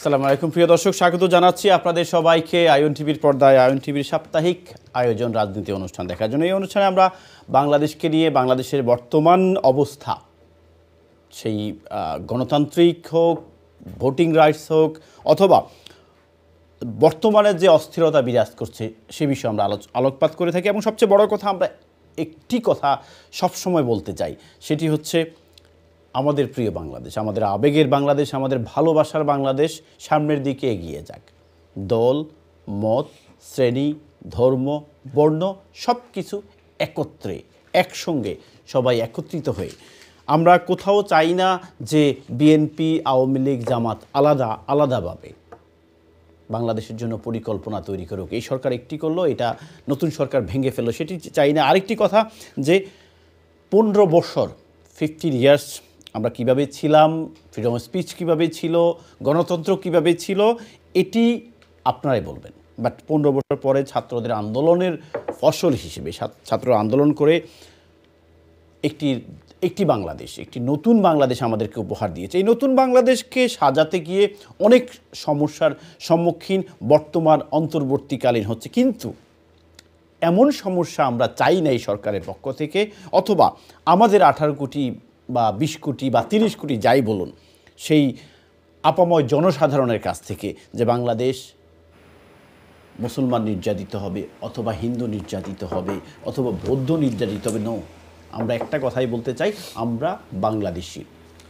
আসসালামু আলাইকুম প্রিয় দর্শক, স্বাগত জানাচ্ছি আপনাদের সবাইকে আয়ন টিভির পর্দায় আয়ন টিভির সাপ্তাহিক আয়োজন রাজনীতি অনুষ্ঠান দেখার জন্য। এই অনুষ্ঠানে আমরা বাংলাদেশকে নিয়ে বাংলাদেশের বর্তমান অবস্থা, সেই গণতান্ত্রিক হোক, ভোটিং রাইটস হোক, অথবা বর্তমানে যে অস্থিরতা বিরাজ করছে সে বিষয়ে আমরা আলোকপাত করে থাকি। এবং সবচেয়ে বড় কথা, আমরা একটি কথা সবসময় বলতে চাই, সেটি হচ্ছে আমাদের প্রিয় বাংলাদেশ, আমাদের আবেগের বাংলাদেশ, আমাদের ভালোবাসার বাংলাদেশ সামনের দিকে এগিয়ে যাক। দল, মত, শ্রেণী, ধর্ম, বর্ণ সব কিছু একত্রে, একসঙ্গে সবাই একত্রিত হয়ে, আমরা কোথাও চাই না যে বিএনপি, আওয়ামী লীগ, জামাত আলাদা আলাদাভাবে বাংলাদেশের জন্য পরিকল্পনা তৈরি করুক। এই সরকার একটি করলো, এটা নতুন সরকার ভেঙে ফেললো, সেটি চাই না। আরেকটি কথা, যে 15 বছর 15 ইয়ার্স আমরা কিভাবে ছিলাম, ফ্রিডম অফ স্পিচ কীভাবে ছিল, গণতন্ত্র কিভাবে ছিল, এটি আপনারাই বলবেন। বাট 15 বছর পরে ছাত্রদের আন্দোলনের ফসল হিসেবে ছাত্র আন্দোলন করে একটি বাংলাদেশ, একটি নতুন বাংলাদেশ আমাদেরকে উপহার দিয়েছে। এই নতুন বাংলাদেশকে সাজাতে গিয়ে অনেক সমস্যার সম্মুখীন বর্তমান অন্তর্বর্তীকালীন হচ্ছে, কিন্তু এমন সমস্যা আমরা চাই না এই সরকারের পক্ষ থেকে, অথবা আমাদের 18 কোটি বা 20 কোটি বা 30 কোটি যাই বলুন, সেই আপাময় জনসাধারণের কাছ থেকে, যে বাংলাদেশ মুসলমান নির্যাতিত হবে, অথবা হিন্দু নির্যাতিত হবে, অথবা বৌদ্ধ নির্যাতিত হবে। নো, আমরা একটা কথাই বলতে চাই, আমরা বাংলাদেশি।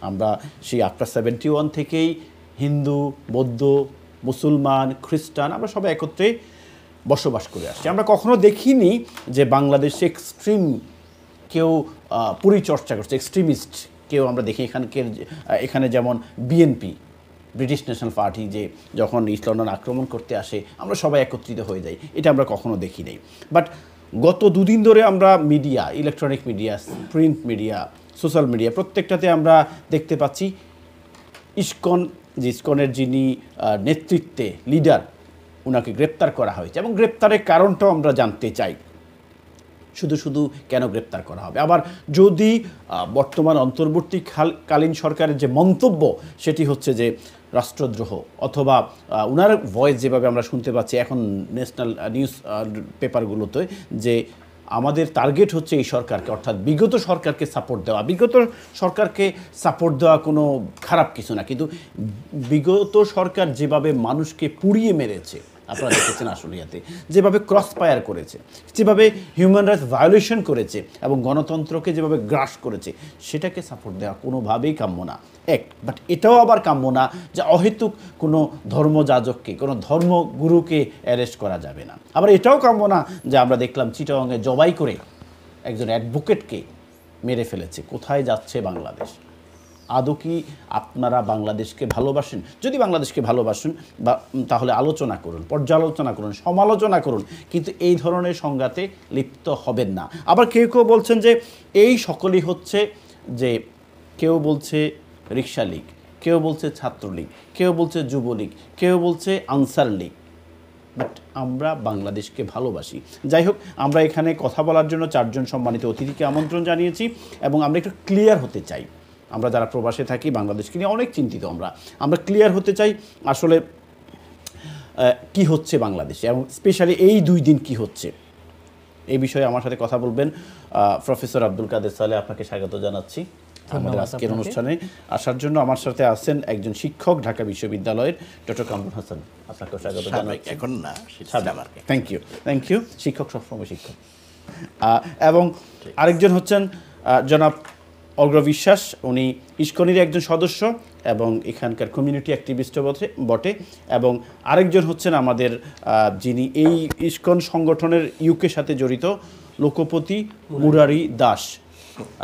আমরা সেই আফটার 71 থেকেই হিন্দু, বৌদ্ধ, মুসলমান, খ্রিস্টান আমরা সবাই একত্রে বসবাস করে আসছি। আমরা কখনো দেখিনি যে বাংলাদেশে এক্সট্রিম কেউ পরিচর্চা করছে, এক্সট্রিমিস্ট কেউ আমরা দেখি। এখানে যেমন বিএনপি, ব্রিটিশ ন্যাশনাল পার্টি, যে যখন ইস্ট লন্ডন আক্রমণ করতে আসে আমরা সবাই একত্রিত হয়ে যাই, এটা আমরা কখনো দেখি নাই। বাট গত দুদিন ধরে আমরা media, electronic media, print media, social media, প্রত্যেকটাতে আমরা দেখতে পাচ্ছি ইসকনের যিনি নেতৃত্বে লিডার, ওনাকে গ্রেপ্তার করা হয়েছে। এবং গ্রেপ্তারের কারণটাও আমরা জানতে চাই, শুধু কেন গ্রেপ্তার করা হবে। আবার যদি বর্তমান অন্তর্বর্তীকালীন সরকারের যে মন্তব্য, সেটি হচ্ছে যে রাষ্ট্রদ্রোহ, অথবা ওনার ভয়েস যেভাবে আমরা শুনতে পাচ্ছি এখন ন্যাশনাল নিউজ পেপারগুলোতে, যে আমাদের টার্গেট হচ্ছে এই সরকারকে, অর্থাৎ বিগত সরকারকে সাপোর্ট দেওয়া। বিগত সরকারকে সাপোর্ট দেওয়া কোনো খারাপ কিছু না, কিন্তু বিগত সরকার যেভাবে মানুষকে পুড়িয়ে মেরেছে, আপনারা দেখেছেন আশুলিয়াতে, যেভাবে ক্রস ফায়ার করেছে, যেভাবে হিউম্যান রাইটস ভায়োলেশন করেছে এবং গণতন্ত্রকে যেভাবে গ্রাস করেছে, সেটাকে সাপোর্ট দেওয়া কোনোভাবেই কাম্য না। বাট এটাও আবার কাম্য না যে অহেতুক কোনো ধর্মযাজককে, কোনো ধর্মগুরুকে অ্যারেস্ট করা যাবে না। আবার এটাও কাম্য না যে আমরা দেখলাম চিটাগাংয়ে জবাই করে একজন অ্যাডভোকেটকে মেরে ফেলেছে। কোথায় যাচ্ছে বাংলাদেশ? আদৌ কি আপনারা বাংলাদেশকে ভালোবাসেন? যদি বাংলাদেশকে ভালোবাসেন তাহলে আলোচনা করুন, পর্যালোচনা করুন, সমালোচনা করুন, কিন্তু এই ধরনের সংঘাতে লিপ্ত হবেন না। আবার কেউ বলছেন যে এই সকলেই হচ্ছে, যে কেউ বলছে রিক্সা লীগ, কেউ বলছে ছাত্রলীগ, কেউ বলছে যুবলীগ, কেউ বলছে আনসার লীগ। বাট আমরা বাংলাদেশকে ভালোবাসি। যাই হোক, আমরা এখানে কথা বলার জন্য 4 জন সম্মানিত অতিথিকে আমন্ত্রণ জানিয়েছি, এবং আমরা একটু ক্লিয়ার হতে চাই। আমরা যারা প্রবাসে থাকি, বাংলাদেশকে নিয়ে অনেক চিন্তিত, আমরা ক্লিয়ার হতে চাই আসলে কি হচ্ছে বাংলাদেশে, এবং স্পেশালি এই 2 দিন কি হচ্ছে, এই বিষয়ে আমার সাথে কথা বলবেন প্রফেসর আব্দুল কাদের সালেহ। আপনাকে স্বাগত জানাচ্ছি আমাদের আজকের অনুষ্ঠানে আসার জন্য। আমার সাথে আছেন একজন শিক্ষক, ঢাকা বিশ্ববিদ্যালয়ের, ডক্টর কামরুল হাসান। আপনাকেও স্বাগত জানাচ্ছি। এখন না, থ্যাংক ইউ। শিক্ষক সবসময় শিক্ষক। এবং আরেকজন হচ্ছেন জনাব অগ্র বিশ্বাস, উনি ইসকনের একজন সদস্য এবং এখানকার কমিউনিটি অ্যাক্টিভিস্টও বটে। এবং আরেকজন হচ্ছেন আমাদের যিনি এই ইসকন সংগঠনের ইউকে সাথে জড়িত, লোকপতি মুরারি দাস।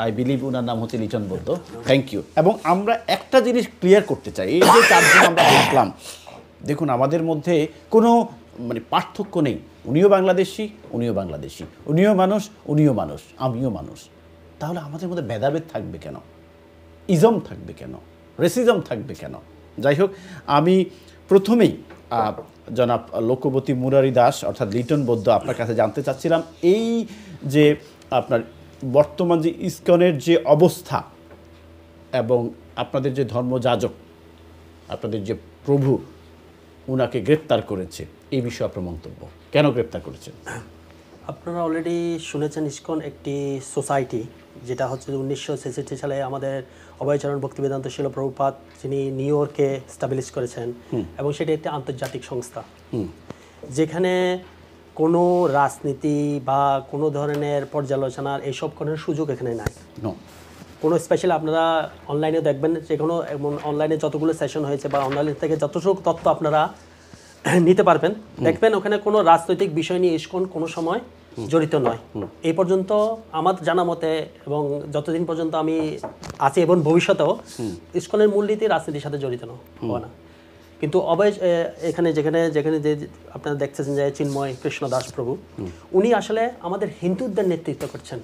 আই বিলিভ ওনার নাম হচ্ছে লিটন বৌদ্ধ। Thank you. এবং আমরা একটা জিনিস ক্লিয়ার করতে চাই, এই যে 4 জন আমরা দেখলাম, দেখুন আমাদের মধ্যে কোনো পার্থক্য নেই। উনিও বাংলাদেশি, উনিও বাংলাদেশি, উনিও মানুষ, উনিও মানুষ, আমিও মানুষ। তাহলে আমাদের মধ্যে ভেদাভেদ থাকবে কেন? ইজম থাকবে কেন? রেসিজম থাকবে কেন? যাই হোক, আমি প্রথমেই জনাব লোকপতি মুরারি দাস অর্থাৎ লিটন বৌদ্ধ, আপনার কাছে জানতে চাচ্ছিলাম, এই যে আপনার বর্তমান যে ইসকনের যে অবস্থা, এবং আপনাদের যে ধর্মযাজক, আপনাদের যে প্রভু উনাকে গ্রেপ্তার করেছে, এই বিষয়ে আপনার মন্তব্য, কেন গ্রেপ্তার করেছেন? আপনারা অলরেডি শুনেছেন ইসকন একটি সোসাইটি, যেটা হচ্ছে 1966 সালে আমাদের অভয়চরণ ভক্তিবেদান্ত শিল প্রভুপাদ যিনি নিউ ইয়র্কে স্টাবলিশ করেছেন, এবং সেটি একটি আন্তর্জাতিক সংস্থা যেখানে কোনো রাজনীতি বা কোনো ধরনের পর্যালোচনার এইসব করার সুযোগ এখানে নাই। কোনো স্পেশাল আপনারা অনলাইনে দেখবেন, যে কোনো অনলাইনে যতগুলো সেশন হয়েছে বা অনলাইন থেকে যতটুকু তথ্য আপনারা নিতে পারবেন, দেখবেন ওখানে কোনো রাজনৈতিক বিষয় নিয়ে ইসকন কোনো সময় জড়িত নয় এই পর্যন্ত আমার জানা মতে, এবং যতদিন পর্যন্ত আমি আছি এবং ভবিষ্যতেও ইসকনের মূলনীতি রাজনীতির সাথে জড়িত হয় না। কিন্তু এখানে যেখানে যে আপনারা দেখতেছেন যে চিন্ময় কৃষ্ণ দাস প্রভু, উনি আসলে আমাদের হিন্দুদের নেতৃত্ব করছেন,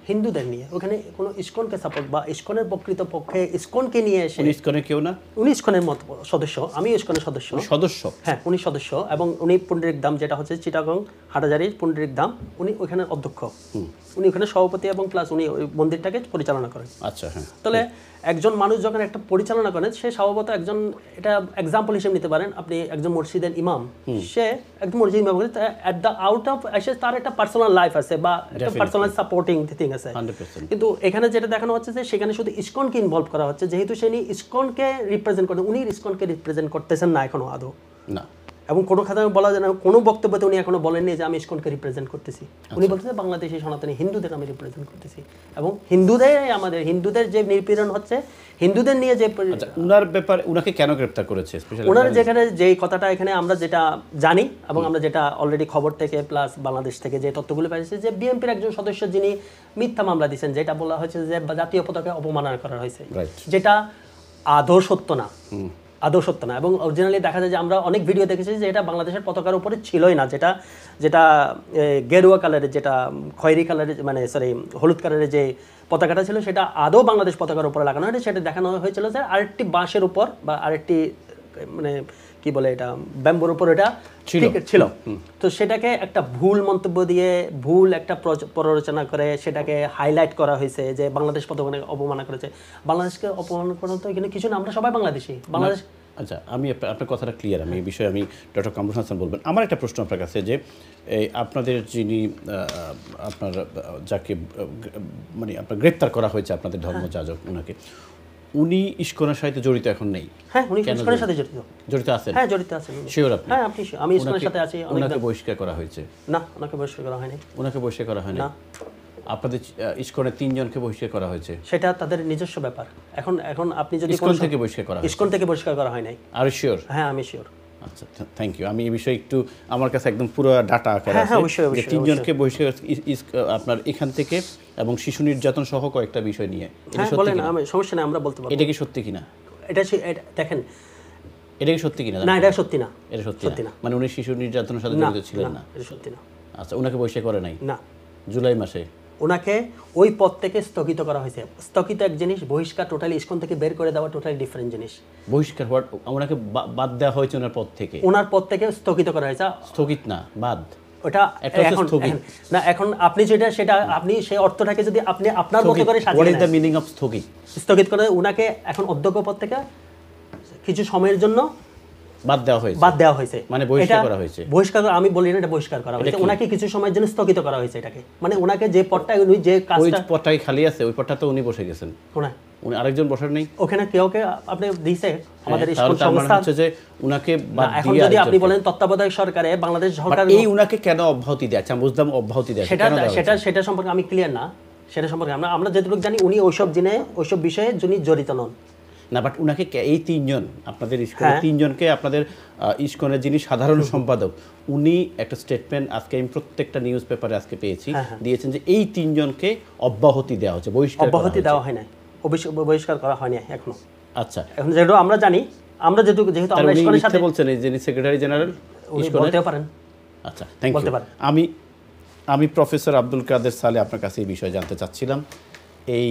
হিন্দুদের নিয়ে। ওখানে কোনো ইসকনকে সাপোর্ট বা ইসকনের প্রকৃত পক্ষে ইসকনকে নিয়ে এসে, ইসকনের কেউ না, উনি ইসকনের মত সদস্য, আমি ইসকনের সদস্য, হ্যাঁ উনি সদস্য, এবং উনি পুন্ডরিক ধাম, যেটা হচ্ছে চিটাগং হাটাজারির পুন্ডরিক ধাম, উনি ওইখানে অধ্যক্ষ, উনি ওখানে সভাপতি, এবং প্লাস উনি ওই মন্দিরটাকে পরিচালনা করেন। আচ্ছা, হ্যাঁ। তাহলে একজন মানুষ যখন একটা পরিচালনা করেন, সে স্বভাবত একজন, এটা এক্সাম্পল হিসেবে নিতে পারেন আপনি, একজন মসজিদের ইমাম, সে একজন মসজিদ ইমাম, এট দ্য আউট অফ এসে তার একটা পার্সোনাল লাইফ আছে বা একটা পার্সোনাল সাপোর্টিং থিং আছে। কিন্তু এখানে যেটা দেখানো হচ্ছে যে সেখানে শুধু ইসকনকে ইনভলভ করা হচ্ছে, যেহেতু সে ইসকনকে রিপ্রেজেন্ট করেন, উনি ইসকনকে রিপ্রেজেন্ট করতেছেন না এখনো আদৌ না, এবং কোনো খাতায় বলা যায় না, কোনো বক্তব্যতে উনি এখনো বলেননি যে আমি ইসকনকে রিপ্রেজেন্ট করতেছি। উনি বলতেছে বাংলাদেশি সনাতনী হিন্দুদের আমি রিপ্রেজেন্ট করতেছি, এবং হিন্দুদের যে নিপীড়ন হচ্ছে, হিন্দুদের নিয়ে যে উনার ব্যাপারে উনাকে কেন গ্রেপ্তার করেছে, ওনার যেখানে যেই কথাটা এখানে আমরা যেটা জানি এবং আমরা যেটা অলরেডি খবর থেকে প্লাস বাংলাদেশ থেকে যে তথ্যগুলো পেয়েছি, যে বিএনপির একজন সদস্য যিনি মিথ্যা মামলা দিয়েছেন, যেটা বলা হয়েছে যে জাতীয় পতাকা অপমাননা করা হয়েছে, যেটা আদৌ সত্য না, এবং অরিজিনালি দেখা যায় যে আমরা অনেক ভিডিও দেখেছি যে এটা বাংলাদেশের পতাকার উপরে ছিলই না, যেটা গেরুয়া কালারের, যেটা খয়েরি কালারের, মানে সরি হলুদ কালারের যে পতাকাটা ছিল, সেটা আদৌ বাংলাদেশ পতাকার উপরে লাগানো হয়নি। সেটা দেখানো হয়েছিল যে আরেকটি বাঁশের উপর বা আরেকটি মানে কি বলে এটা ব্যাম্বুর উপর এটা ছিল। তো সেটাকে একটা ভুল মন্তব্য দিয়ে ভুল একটা প্ররোচনা করে সেটাকে হাইলাইট করা হয়েছে যে বাংলাদেশ পতাকাকে অপমান করেছে। বাংলাদেশকে অপমান করা তো এখানে কিছু না, আমরা সবাই বাংলাদেশি, বাংলাদেশ। আচ্ছা, আমি আপনার কথাটা ক্লিয়ার, আমি এই বিষয়ে আমি ডক্টর কামরুল হাসান বলবেন। আমার একটা প্রশ্ন আপনার কাছে, যে আপনাদের যিনি আপনার যাকে মানে আপনার গ্রেপ্তার করা হয়েছে, আপনাদের ধর্মযাজক, ওনাকে, উনি ইসকনের সাথে জড়িত এখন নেই? হ্যাঁ, উনি ইসকনের সাথে জড়িত আছেন। হ্যাঁ, জড়িত আছেন। শিওর আপনি? হ্যাঁ, আমি ইসকনের সাথে আছি। ওনাকে বহিষ্কার করা হয়েছে? না, ওনাকে বহিষ্কার করা হয়নি। ওনাকে বহিষ্কার করা হয়নি? না। আপনাদের ইসকনের 3 জনকে বহিষ্কার করা হয়েছে? সেটা তাদের নিজস্ব ব্যাপার। এখন আপনি যদি ইসকন থেকে বহিষ্কার করা, ইসকন থেকে বহিষ্কার করা হয় নাই। আর শিওর? হ্যাঁ, আমি শিওর। আচ্ছা, থ্যাংক ইউ। আমি এই বিষয়ে একটু, আমার কাছে একদম পুরো ডাটা আকারে আছে যে 3 জনকে বহিষ্কার আপনার এখান থেকে, এবং শিশু নির্যাতন সহ কয়েকটা বিষয় নিয়ে। এটা সত্যি কিনা? আমি সমস্যা নেই, আমরা বলতে পারবো। এটা কি সত্যি কিনা? এটা দেখেন, এটা কি সত্যি কিনা? না, এটা সত্যি না। এটা সত্যি না, মানে উনি শিশু নির্যাতনের সাথে জড়িত ছিলেন না? এটা সত্যি না। আচ্ছা, ওনাকে বহিষ্কার করে নাই? না। জুলাই মাসে ওনাকে ওই পদ থেকে স্থগিত করা হয়েছে। স্থগিত এক জিনিস, বহিষ্কার টোটালি ইসকন থেকে বের করে দেওয়া টোটালি ডিফারেন্ট জিনিস। বহিষ্কার ওনাকে বাদ দেওয়া হয়েছে ওনার পদ থেকে? ওনার পদ থেকে স্থগিত করা হয়েছে। স্থগিত না, বাদ। ওটা এখন আপনি সেটা আপনি সেই অর্থটাকে যদি আপনি আপনার মতো করে সাজিয়ে, what is the meaning of স্থগিত করে ওনাকে এখন অধ্যক্ষ পদ থেকে কিছু সময়ের জন্য বাদ দেওয়া হয়েছে, মানে বহিষ্কার করা হয়েছে। বহিষ্কার, আমি বলি না এটা বহিষ্কার করা হয়েছে, ওনাকে কিছু সময়ের জন্য স্থগিত করা হয়েছে এটাকে, মানে ওনাকে যে পদটা, উনি যে কাজটা, ওই পদটাই খালি আছে, ওই পদটা তো উনি বসে গেছেন। উনি আরেকজন বসার নেই ওখানে, কেউকে আপনি দিয়েছে আমাদের ইসকন সংস্থা হচ্ছে যে উনাকে বাদ দিয়ে, এখন যদি আপনি বলেন তত্ত্বাবধায়ক সরকারে বাংলাদেশ সরকার এই উনাকে কেন অব্যাহতি দেয়? আমি বুঝলাম অব্যাহতি দেয়, সেটা সম্পর্কে আমি ক্লিয়ার না। সেটা সম্পর্কে আমরা যেটুকু জানি উনি ওইসব বিষয়ে যিনি জড়িত নন না, বাট উনাকে এই 3 জন, আপনাদের ইসকনের 3 জনকে, আপনাদের ইসকনের যিনি সাধারণ সম্পাদক, উনি একটা স্টেটমেন্ট আজকে আমি প্রত্যেকটা নিউজ পেপারে আজকে পেয়েছি, দিয়েছেন যে এই 3 জনকে অব্যাহতি দেওয়া হচ্ছে। অব্যাহতি দেওয়া হয় না, বহিষ্কার করা হয়নি এখনো। আচ্ছা, এখন যেহেতু আমরা জানি, যেহেতু আমরা ইসকনের সাথে বলছেন, যিনি সেক্রেটারি জেনারেল ইসকনের, বলতে পারেন। আচ্ছা, থ্যাংক ইউ। আমি প্রফেসর আব্দুল কাদের সালে আপনার কাছে এই বিষয়ে জানতে চাচ্ছিলাম। এই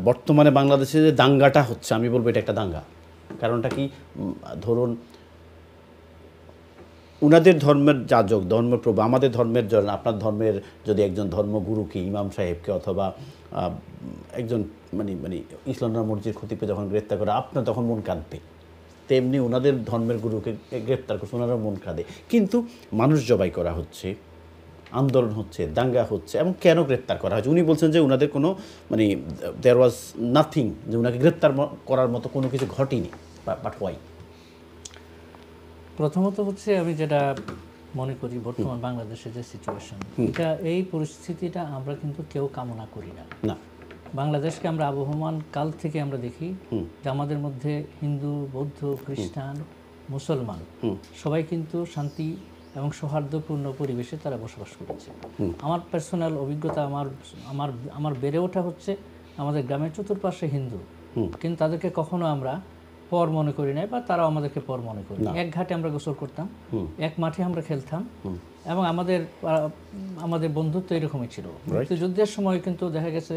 বর্তমানে বাংলাদেশে যে দাঙ্গাটা হচ্ছে, আমি বলবো এটা একটা দাঙ্গা। কারণটা কি? ধরুন, উনাদের ধর্মের যাজক, ধর্মপ্রভু, আমাদের ধর্মের জন, আপনার ধর্মের যদি একজন ধর্মগুরুকে, ইমাম সাহেবকে, অথবা একজন মানে ইসলাম মসজিদ খতিবকে যখন গ্রেপ্তার করে, আপনার তখন মন কাঁদবে। তেমনি ওনাদের ধর্মের গুরুকে গ্রেপ্তার করছে, ওনারা মন কাঁদে। কিন্তু মানুষ জবাই করা হচ্ছে, আন্দোলন হচ্ছে, দাঙ্গা হচ্ছে, এবং কেন গ্রেপ্তার করা হচ্ছে? উনি বলছেন যে ওনাদের কোনো মানে দেয়ার ওয়াজ নাথিং, যে ওনাকে গ্রেপ্তার করার মতো কোনো কিছু ঘটেনি। But why? প্রথমত হচ্ছে আমি যেটা মনে করি বর্তমান বাংলাদেশের যে সিচুয়েশন, এটা এই পরিস্থিতিটা আমরা কিন্তু কেউ কামনা করি না। না, বাংলাদেশকে আমরা আবহমান কাল থেকে আমরা দেখি যে আমাদের মধ্যে হিন্দু, বৌদ্ধ, খ্রিস্টান, মুসলমান সবাই কিন্তু শান্তি এবং সৌহার্দ্যপূর্ণ পরিবেশে তারা বসবাস করেছে। আমার পার্সোনাল অভিজ্ঞতা, আমার বেড়ে ওঠা হচ্ছে আমাদের গ্রামের চতুর্পাশে হিন্দু, কিন্তু তাদেরকে কখনো আমরা পর মনে করি নাই, বা তারাও আমাদেরকে পর মনে করি। এক ঘাটে আমরা গোসল করতাম, এক মাঠে আমরা খেলতাম, এবং আমাদের বন্ধুত্ব এরকমই ছিল। মুক্তিযুদ্ধের সময় কিন্তু দেখা গেছে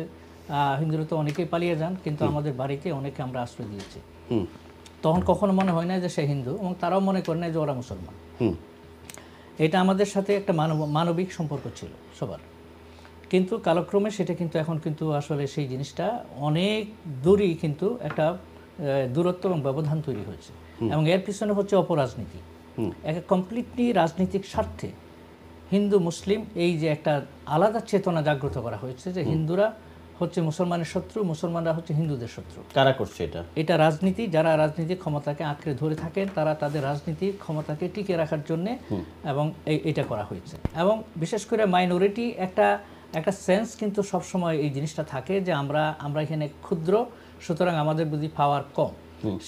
হিন্দুরা তো অনেকেই পালিয়ে যান, কিন্তু আমাদের বাড়িতে অনেকে আমরা আশ্রয় দিয়েছি। তখন কখনো মনে হয় না যে সে হিন্দু, এবং তারাও মনে করে না যে ওরা মুসলমান। এটা আমাদের সাথে একটা মানবিক সম্পর্ক ছিল সবার। কিন্তু কালক্রমে সেটা কিন্তু এখন কিন্তু আসলে সেই জিনিসটা অনেক দূরই কিন্তু একটা দূরত্ব এবং ব্যবধান তৈরি হয়েছে, এবং এর পিছনে হচ্ছে অপরাজনীতি। একটা কমপ্লিটলি রাজনৈতিক স্বার্থে হিন্দু মুসলিম এই যে একটা আলাদা চেতনা জাগ্রত করা হয়েছে যে হিন্দুরা হচ্ছে মুসলমানের শত্রু, মুসলমানরা হচ্ছে হিন্দুদের শত্রু। কারা করছে এটা? এটা রাজনীতি, যারা রাজনীতির ক্ষমতাকে আঁকড়ে ধরে থাকেন তারা তাদের রাজনীতির ক্ষমতাকে টিকে রাখার জন্য এবং এটা করা হয়েছে। এবং বিশেষ করে মাইনরিটি একটা সেন্স কিন্তু সবসময় এই জিনিসটা থাকে যে আমরা এখানে ক্ষুদ্র, সুতরাং আমাদের বুঝি পাওয়ার কম।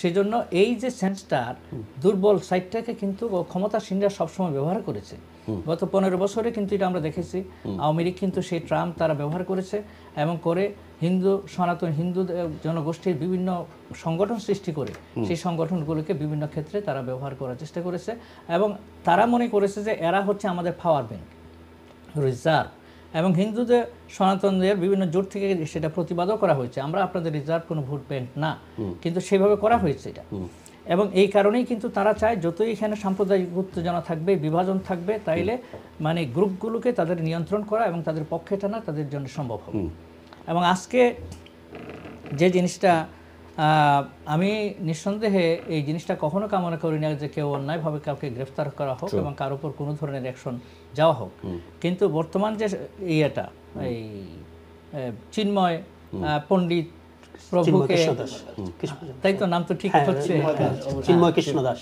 সেজন্য এই যে সেন্সটার দুর্বল সাইডটাকে কিন্তু ক্ষমতাসীনরা সবসময় ব্যবহার করেছে। গত 15 বছরে কিন্তু এটা আমরা দেখেছি। আওয়ামী লীগ কিন্তু সেই ট্রাম্প তারা ব্যবহার করেছে, এবং করে সনাতন হিন্দু জনগোষ্ঠীর বিভিন্ন সংগঠন সৃষ্টি করে সেই সংগঠনগুলোকে বিভিন্ন ক্ষেত্রে তারা ব্যবহার করার চেষ্টা করেছে, এবং তারা মনে করেছে যে এরা হচ্ছে আমাদের পাওয়ার ব্যাংক, রিজার্ভ। এবং হিন্দুদের, সনাতনদের বিভিন্ন জোট থেকে সেটা প্রতিবাদও করা হয়েছে, আমরা আপনাদের রিজার্ভ কোনো ভোট ব্যাংক না, কিন্তু সেভাবে করা হয়েছে এটা। এবং এই কারণেই কিন্তু তারা চায় যতই এখানে সাম্প্রদায়িক উত্তেজনা থাকবে, বিভাজন থাকবে, তাইলে মানে গ্রুপগুলোকে তাদের নিয়ন্ত্রণ করা এবং তাদের পক্ষে টানা তাদের জন্য সম্ভব হবে। এবং আজকে যে জিনিসটা আমি নিঃসন্দেহে এই জিনিসটা কখনো কামনা করি না যে কেউ অন্যায়ভাবে কাউকে গ্রেফতার করা হোক এবং কার উপর কোনো ধরনের অ্যাকশন যাওয়া হোক, কিন্তু বর্তমান যে ইয়েটা, এই চিন্ময় পণ্ডিত প্রভুকে, তাই তো নাম তো ঠিক হচ্ছে, চিন্ময় কৃষ্ণ দাস,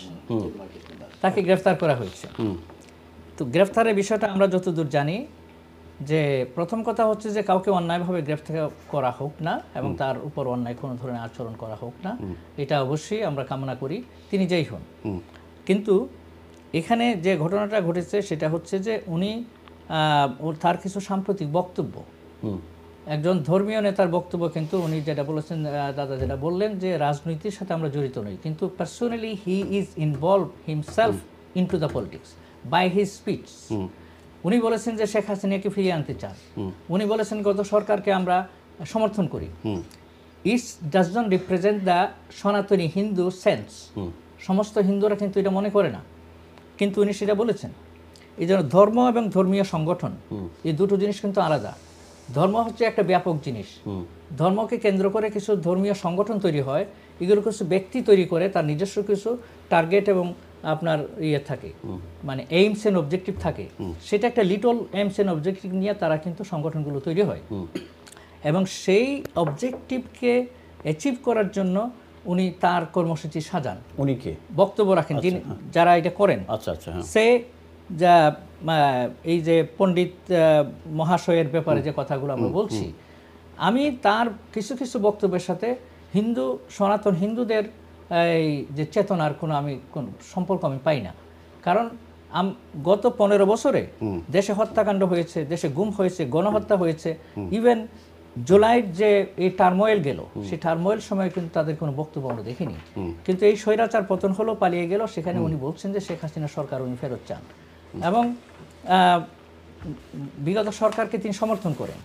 তাকে গ্রেফতার করা হয়েছে। তো গ্রেফতারের বিষয়টা আমরা যতদূর জানি যে প্রথম কথা হচ্ছে যে কাউকে অন্যায়ভাবে গ্রেফতার করা হোক না, এবং তার উপর অন্যায় কোনো ধরনের আচরণ করা হোক না, এটা অবশ্যই আমরা কামনা করি, তিনি যেই হন। কিন্তু এখানে যে ঘটনাটা ঘটেছে সেটা হচ্ছে যে উনি তার কিছু সাম্প্রতিক বক্তব্য, একজন ধর্মীয় নেতার বক্তব্য, কিন্তু উনি যেটা বলেছেন, দাদা যেটা বললেন যে রাজনীতির সাথে আমরা জড়িত নই, কিন্তু personally he is involve himself into the politics by his speech. উনি বলেছেন যে শেখ হাসিনাকে ফিরিয়ে আনতে চান, উনি বলেছেন গত সরকারকে আমরা সমর্থন করি। It's does not represent the সনাতনী হিন্দু সেন্স। সমস্ত হিন্দুরা কিন্তু এটা মনে করে না, কিন্তু উনি সেটা বলেছেন। এই জন্য ধর্ম এবং ধর্মীয় সংগঠন এই দুটো জিনিস কিন্তু আলাদা। ধর্ম হচ্ছে একটা ব্যাপক জিনিস, ধর্মকে কেন্দ্র করে কিছু ধর্মীয় সংগঠন তৈরি হয়, এগুলো কিছু ব্যক্তি তৈরি করে তার নিজস্ব কিছু টার্গেট এবং আপনার ইয়ে থাকে, মানে এইমস এন্ড অবজেক্টিভ থাকে, সেটা একটা লিটল এইমস এন্ড অবজেক্টিভ নিয়ে তারা কিন্তু সংগঠনগুলো তৈরি হয়, এবং সেই অবজেক্টিভকে অ্যাচিভ করার জন্য উনি তার কর্মসূচি সাজান, উনিকে বক্তব্য রাখেন, যিনি যারা এটা করেন। সে যা এই যে পণ্ডিত মহাশয়ের ব্যাপারে যে কথাগুলো আমরা বলছি, আমি তার কিছু কিছু বক্তব্যের সাথে হিন্দু, সনাতন হিন্দুদের এই যে চেতনার কোনো সম্পর্ক আমি পাই না। কারণ গত 15 বছরে দেশে হত্যাকাণ্ড হয়েছে, দেশে গুম হয়েছে, গণহত্যা হয়েছে, ইভেন জুলাইয়ের যে এই টার্মোয়েল গেল, সেই টার্মোয়েল সময় কিন্তু তাদের কোনো বক্তব্য আমরা দেখিনি। কিন্তু এই স্বৈরাচার পতন হলো, পালিয়ে গেল, সেখানে উনি বলছেন যে শেখ হাসিনা সরকার উনি ফেরত চান, এবং বিগত সরকারকে তিনি সমর্থন করেন।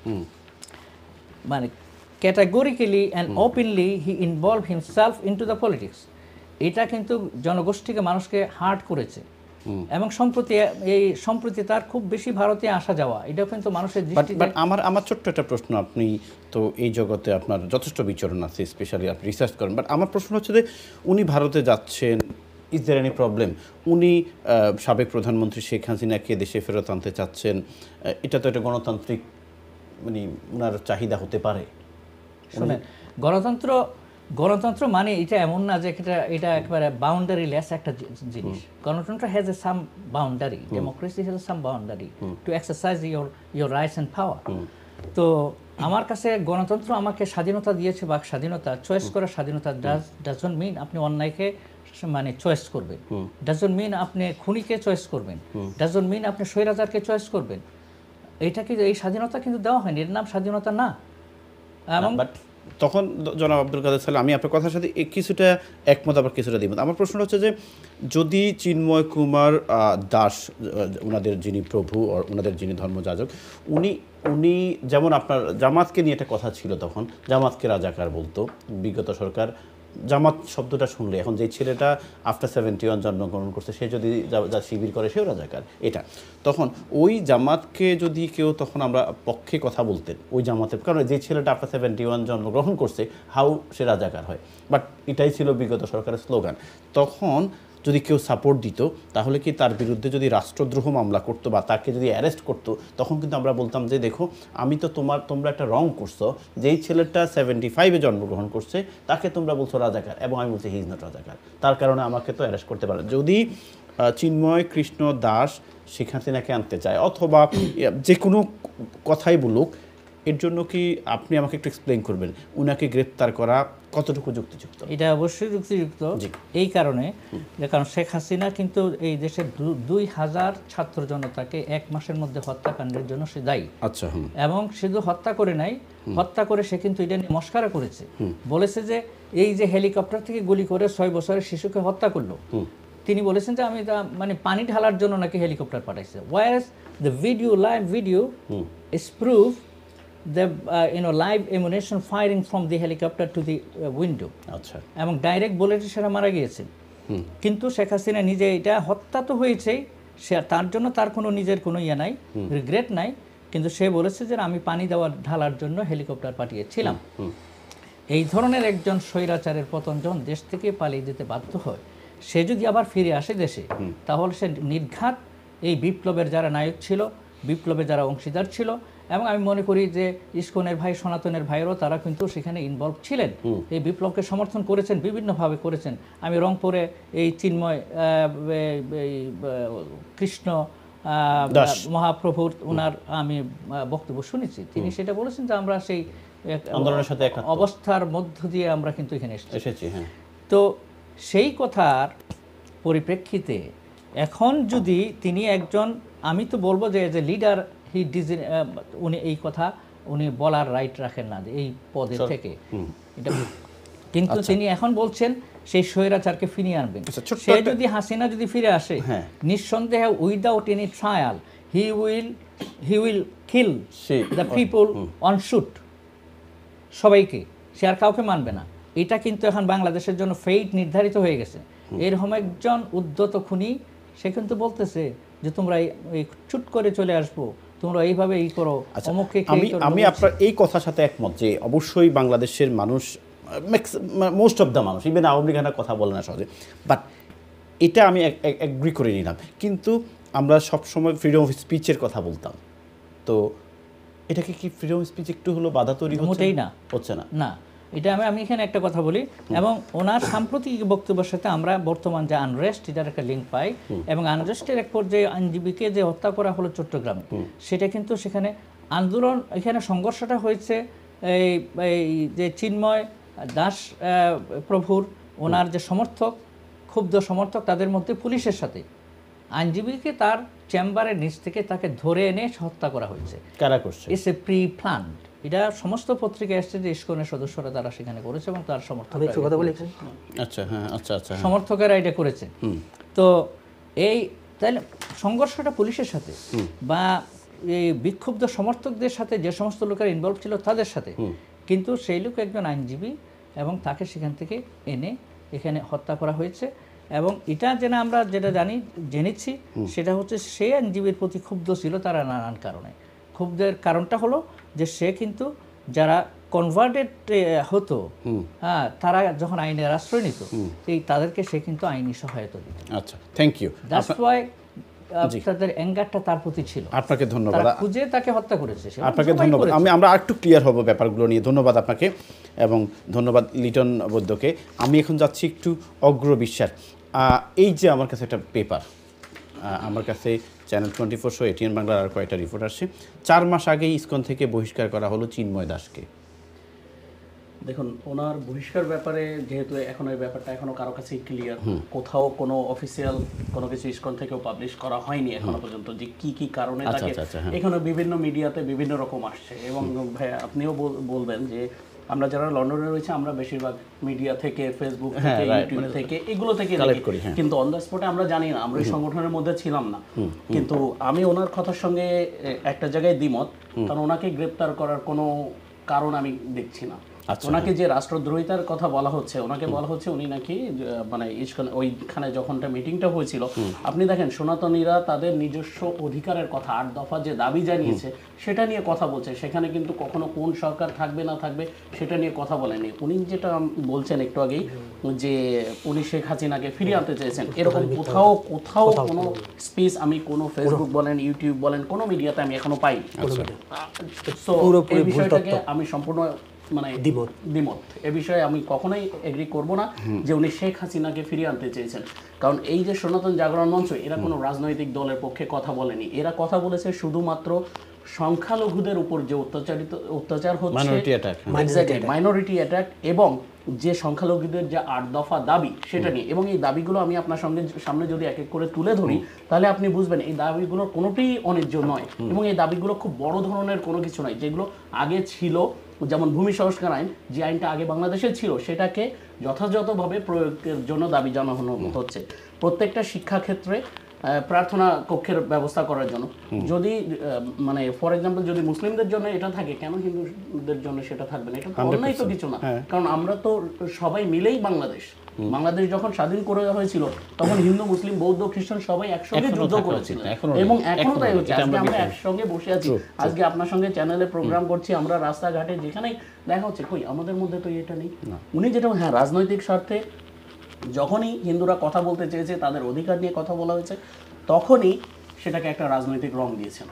মানে categorically and openly he involve himself into the politics. এটা কিন্তু জনগোষ্ঠীকে, মানুষকে হার্ট করেছে, এবং সম্প্রতি তার খুব বেশি ভারতে আসা যাওয়া, এটা কিন্তু মানুষের দৃষ্টিতে। বাট আমার ছোট্ট একটা প্রশ্ন, আপনি তো এই জগতে আপনার যথেষ্ট বিচরণ আছে, স্পেশালি আপনি রিসার্চ করেন, বাট আমার প্রশ্ন হচ্ছে যে উনি ভারতে যাচ্ছেন, ইজ দেয়ার এনি প্রবলেম? উনি সাবেক প্রধানমন্ত্রী শেখ হাসিনাকে দেশে ফেরত আনতে চাচ্ছেন, এটা তো একটা গণতান্ত্রিক মানে ওনার চাহিদা হতে পারে। শুনেন, গণতন্ত্র মানে এটা এমন না যে এটা একেবারে বাউন্ডারি লেস একটা জিনিস। গণতন্ত্র has a some boundary, democracy has a some boundary two exercise your rights and power. তো আমার কাছে গণতন্ত্র আমাকে স্বাধীনতা দিয়েছে, বা স্বাধীনতা, চয়েস করার স্বাধীনতা। ডাজন্ট মিন আপনি অন্যায়কে মানে চয়েস করবেন, ডাজন্ট মিন আপনি খুনিকে চয়েস করবেন, ডাজন্ট মিন আপনি স্বৈরাচারকে চয়েস করবেন। এইটাকে, এই স্বাধীনতা কিন্তু দেওয়া হয়নি, এর নাম স্বাধীনতা না। এবং তখন জনাব আব্দুল কাদের সালাম, আমি আপনার কথার সাথে কিছুটা একমত, আবার কিছুটা দ্বিমত। আমার প্রশ্ন হচ্ছে যে যদি চিন্ময় কুমার দাস, ওনাদের যিনি প্রভু, ওনাদের যিনি ধর্মযাজক, উনি যেমন আপনার জামাতকে নিয়ে একটা কথা ছিল, তখন জামাতকে রাজাকার বলতো বিগত সরকার। জামাত শব্দটা শুনলে এখন যে ছেলেটা আফটার 71 জন্মগ্রহণ করছে, সে যদি যা শিবির করে সেও রাজাকার, এটা তখন ওই জামাতকে যদি কেউ, তখন আমরা পক্ষে কথা বলতেন ওই জামাতের, কারণ যে ছেলেটা আফটার 71 জন্মগ্রহণ করছে, হাউ সে রাজাকার হয়। বাট এটাই ছিল বিগত সরকারের স্লোগান। তখন যদি কেউ সাপোর্ট দিত, তাহলে কি তার বিরুদ্ধে যদি রাষ্ট্রদ্রোহ মামলা করতো বা তাকে যদি অ্যারেস্ট করতো, তখন কিন্তু আমরা বলতাম যে দেখো, আমি তো তোমরা একটা রং করছো, যেই ছেলেটা 75-এ জন্মগ্রহণ করছে তাকে তোমরা বলছো রাজাকার, এবং আমি বলছি হি ইজ নট রাজাকার, তার কারণে আমাকে তো অ্যারেস্ট করতে পারে। যদি চিন্ময় কৃষ্ণ দাস শেখ হাসিনাকে আনতে চায়, অথবা যে কোনো কথাই বলুক, এর জন্য কি আপনি আমাকে একটু এক্সপ্লেইন করবেন উনাকে গ্রেপ্তার করা কতটুকু যুক্তিযুক্ত? এটা অবশ্যই যুক্তিযুক্ত, এই কারণে যে কারণ শেখ হাসিনা কিন্তু এই দেশের 2000 ছাত্র জনতাকে 1 মাসের মধ্যে হত্যাকাণ্ডের জন্য সে দায়ী। আচ্ছা। এবং শুধু হত্যা করে নাই, হত্যা করে সে কিন্তু এটা নিয়ে মস্কারা করেছে, বলেছে যে এই যে হেলিকপ্টার থেকে গুলি করে 6 বছরের শিশুকে হত্যা করলো, তিনি বলেছেন যে আমি মানে পানি ঢালার জন্য নাকি হেলিকপ্টার পাঠাইছে। Whereas the live video is proof the live ammunition firing from the helicopter to the window, আচ্ছা, এবং ডাইরেক্ট বুলেটে সেটা মারা গিয়েছে। কিন্তু শেখ হাসিনা নিজে, এটা হত্যা তো হয়েছেই, সে তার জন্য তার কোনো নিজের কোনো ইয়ে নাই, রিগ্রেট নাই, কিন্তু সে বলেছে যে আমি পানি ঢালার জন্য হেলিকপ্টার পাঠিয়েছিলাম। এই ধরনের একজন স্বৈরাচারের পতন যখন দেশ থেকে পালিয়ে যেতে বাধ্য হয়, সে যদি আবার ফিরে আসে দেশে, তাহলে সে নির্ঘাত এই বিপ্লবের যারা নায়ক ছিল, বিপ্লবের যারা অংশীদার ছিল, এবং আমি মনে করি যে ইসকনের ভাই, সনাতনের ভাইয়েরও তারা কিন্তু সেখানে ইনভলভ ছিলেন, এই বিপ্লবকে সমর্থন করেছেন, বিভিন্নভাবে করেছেন। আমি রংপুরে এই চিন্ময় কৃষ্ণ মহাপ্রভুর ওনার আমি বক্তব্য শুনেছি, তিনি সেটা বলেছেন যে আমরা সেই আন্দোলনের সাথে অবস্থার মধ্য দিয়ে আমরা কিন্তু এখানে এসেছি। তো সেই কথার পরিপ্রেক্ষিতে এখন যদি তিনি একজন, আমি তো বলবো যে এজ এ লিডার উনি এই কথা উনি বলার রাইট রাখেন না এই পদে থেকে, এটা কিন্তু তিনি এখন বলছেন সেই স্বৈরাচারকে ফিরিয়ে আনবেন। সে যদি হাসিনা যদি ফিরে আসে, নিঃসন্দেহে without any trial he will kill the people on shoot, সবাইকে, সে আর কাউকে মানবে না। এটা কিন্তু এখন বাংলাদেশের জন্য ফেট নির্ধারিত হয়ে গেছে। এরকম একজন উদ্যত খুনি, সে কিন্তু বলতেছে যে তোমরা এই চুট করে চলে আসবো, তোমরা এইভাবে এই করো, অমুককে। আমি আপনার এই কথার সাথে একমত যে অবশ্যই বাংলাদেশের মানুষ, মোস্ট অফ দ্য মানুষ, ইভেন আওয়ামী লীগ কথা বলে না সহজে, বাট এটা আমি এগ্রি করে নিলাম। কিন্তু আমরা সবসময় ফ্রিডম অফ স্পিচের কথা বলতাম, তো এটাকে কি ফ্রিডম অফ স্পিচ একটু হলো বাধা তৈরি মোটেই না, হচ্ছে না? না, এটা আমি এখানে একটা কথা বলি, এবং ওনার সাম্প্রতিক বক্তব্যের সাথে আমরা বর্তমান যে আনরেস্ট, এটার একটা লিঙ্ক পাই, এবং আনরেস্টের এক পর্যায়ে আইনজীবীকে যে হত্যা করা হলো চট্টগ্রামে, সেটা কিন্তু সেখানে আন্দোলন, এখানে সংঘর্ষটা হয়েছে এই যে চিন্ময় দাস প্রভুর, ওনার যে সমর্থক, ক্ষুব্ধ সমর্থক, তাদের মধ্যে পুলিশের সাথে আইনজীবীকে তার চেম্বারের নিচ থেকে তাকে ধরে এনে হত্যা করা হয়েছে। কারা করছে? It's a pre planned. এটা সমস্ত পত্রিকায় আসছে যে ইসকনের সদস্যরা তারা সেখানে করেছে, এবং তার সমর্থকেরা এটা করেছে। তো এই তাহলে সংঘর্ষটা পুলিশের সাথে বা এই বিক্ষুব্ধ সমর্থকদের সাথে যে সমস্ত লোকেরা ইনভলভ ছিল তাদের সাথে, কিন্তু সেই লোক একজন আইনজীবী, এবং তাকে সেখান থেকে এনে এখানে হত্যা করা হয়েছে। এবং এটা আমরা যেটা জেনেছি সেটা হচ্ছে সে আইনজীবীর প্রতি ক্ষুব্ধ ছিল তারা নানান কারণে। ক্ষুব্ধের কারণটা হলো যে সে কিন্তু যারা কনভার্টেড হতো, হ্যাঁ, তারা যখন আইনের আশ্রয় নিত তাদেরকে সে কিন্তু আইনি সহায়তা দিত। আচ্ছা, থ্যাংক ইউ। দ্যাটস ওয়াই তাদের অ্যাঙ্গারটা তার প্রতি ছিল। আপনাকে ধন্যবাদ। তারা খুঁজে তাকে হত্যা করেছে। আপনাকে ধন্যবাদ। আমরা আরেকটু ক্লিয়ার হব ব্যাপারগুলো নিয়ে। ধন্যবাদ আপনাকে এবং ধন্যবাদ লিটন বৈদ্যকে। আমি এখন যাচ্ছি একটু অগ্রবিশ্বাস। এই যে আমার কাছে একটা পেপার, আমার কাছে চ্যানেল 24 শো, এটিএন বাংলার আর কয়েকটা রিপোর্ট আসছে। 4 মাস আগেই ইসকন থেকে বহিষ্কার করা হলো চিন্ময় দাসকে। দেখুন, ওনার বহিষ্কার ব্যাপারে যেহেতু এখন এই ব্যাপারটা এখনো কারো কাছেই ক্লিয়ার, কোথাও কোনো অফিসিয়াল কোনো কিছু ইসকন থেকেও পাবলিশ করা হয়নি এখনো পর্যন্ত যে কি কি কারণে তাকে। এখানে বিভিন্ন মিডিয়াতে বিভিন্ন রকম আসছে এবং ভাই আপনিও বলবেন যে আমরা যারা লন্ডনে রয়েছে আমরা বেশিরভাগ মিডিয়া থেকে, ফেসবুক থেকে, ইউটিউব থেকে, এগুলো থেকে কালেক্ট করি, কিন্তু অন দ্য স্পটে আমরা জানি না, আমরা এই সংগঠনের মধ্যে ছিলাম না। কিন্তু আমি ওনার কথার সঙ্গে একটা জায়গায় দ্বিমত, কারণ ওনাকে গ্রেপ্তার করার কোনো কারণ আমি দেখছি না। ওনাকে যে রাষ্ট্রদ্রোহিতার কথা বলা হচ্ছে, ওনাকে বলা হচ্ছে উনি নাকি মানে ওইখানে যখনটা মিটিংটা হয়েছিল, আপনি দেখেন সনাতনীরা তাদের নিজস্ব অধিকারের কথা 8 দফা যে দাবি জানিয়েছে সেটা নিয়ে কথা বলছে। সেখানে কিন্তু কখনো কোন সরকার থাকবে না থাকবে সেটা নিয়ে কথা বলেনি। উনি যেটা বলছেন একটু আগেই যে উনি শেখ হাসিনাকে ফিরিয়ে আনতে চেয়েছেন, এরকম কোথাও কোনো স্পিচ আমি কোনো ফেসবুক বলেন, ইউটিউব বলেন, কোনো মিডিয়াতে আমি এখনো পাইনি। সো এই বিষয়টাকে আমি সম্পূর্ণ মানে দ্বিমত। এ বিষয়ে আমি কখনোই এগ্রি করব না যে উনি শেখ হাসিনাকে ফিরিয়ে আনতে চেয়েছেন। কারণ এই যে সনাতন জাগরণ মঞ্চ, এরা কোনো রাজনৈতিক দলের পক্ষে কথা বলেনি। এরা কথা বলেছে শুধুমাত্র সংখ্যালঘুদের উপর যে অত্যাচার হচ্ছে, মাইনরিটি অ্যাটাক, এবং যে সংখ্যালঘুদের যে 8 দফা দাবি সেটা নিয়ে। এবং এই দাবিগুলো আমি আপনার সামনে যদি এক এক করে তুলে ধরি তাহলে আপনি বুঝবেন এই দাবিগুলোর কোনোটাই অন্যায্য নয় এবং এই দাবিগুলো খুব বড় ধরনের কোনো কিছু নয়। যেগুলো আগে ছিল, যেমন ভূমি সংস্কার আইন, যে আইনটা আগে বাংলাদেশে ছিল সেটাকে যথাযথভাবে প্রয়োগের জন্য দাবি জানানো হচ্ছে। প্রত্যেকটা শিক্ষাক্ষেত্রে প্রার্থনা কক্ষের ব্যবস্থা করার জন্য, যদি মানে ফর এক্সাম্পল যদি মুসলিমদের জন্য এটা থাকে, কেন হিন্দুদের জন্য সেটা থাকবে না? এটা অন্যায় তো কিছু না, কারণ আমরা তো সবাই মিলেই বাংলাদেশ যখন স্বাধীন করে হয়েছিল তখন হিন্দু, মুসলিম, বৌদ্ধ, খ্রিস্টান সবাই একসঙ্গে যুদ্ধ করেছিল এবং এখনো তাই হচ্ছে। আজকে আমরা একসঙ্গে বসে আছি, আজকে আপনার সঙ্গে চ্যানেলে প্রোগ্রাম করছি, আমরা রাস্তাঘাটে যেখানেই দেখা হচ্ছে, কই আমাদের মধ্যে তো এটা নেই। উনি যেটা রাজনৈতিক স্বার্থে যখনই হিন্দুরা কথা বলতে চেয়েছে, তাদের অধিকার নিয়ে কথা বলা হয়েছে, তখনই সেটাকে একটা রাজনৈতিক রং দিয়েছেন।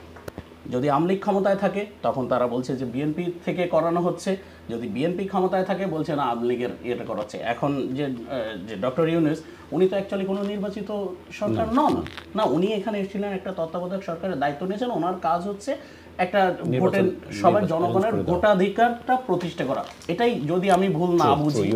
যদি আওয়ামী লীগ ক্ষমতায় থাকে তখন তারা বলছে যে বিএনপি থেকে করানো হচ্ছে, যদি বিএনপি ক্ষমতায় থাকে বলছে না আওয়ামী লীগের ইয়েটা করাচ্ছে। এখন যে ডক্টর ইউনূস, উনি তো অ্যাকচুয়ালি কোনো নির্বাচিত সরকার নন না, উনি এখানে এসেছিলেন একটা তত্ত্বাবধায়ক সরকারের দায়িত্ব নিয়েছেন। ওনার কাজ হচ্ছে একটা ভোটের, সবার জনগণের ভোটাধিকারটা প্রতিষ্ঠা করা। এটাই যদি আমি ভুল না বুঝি,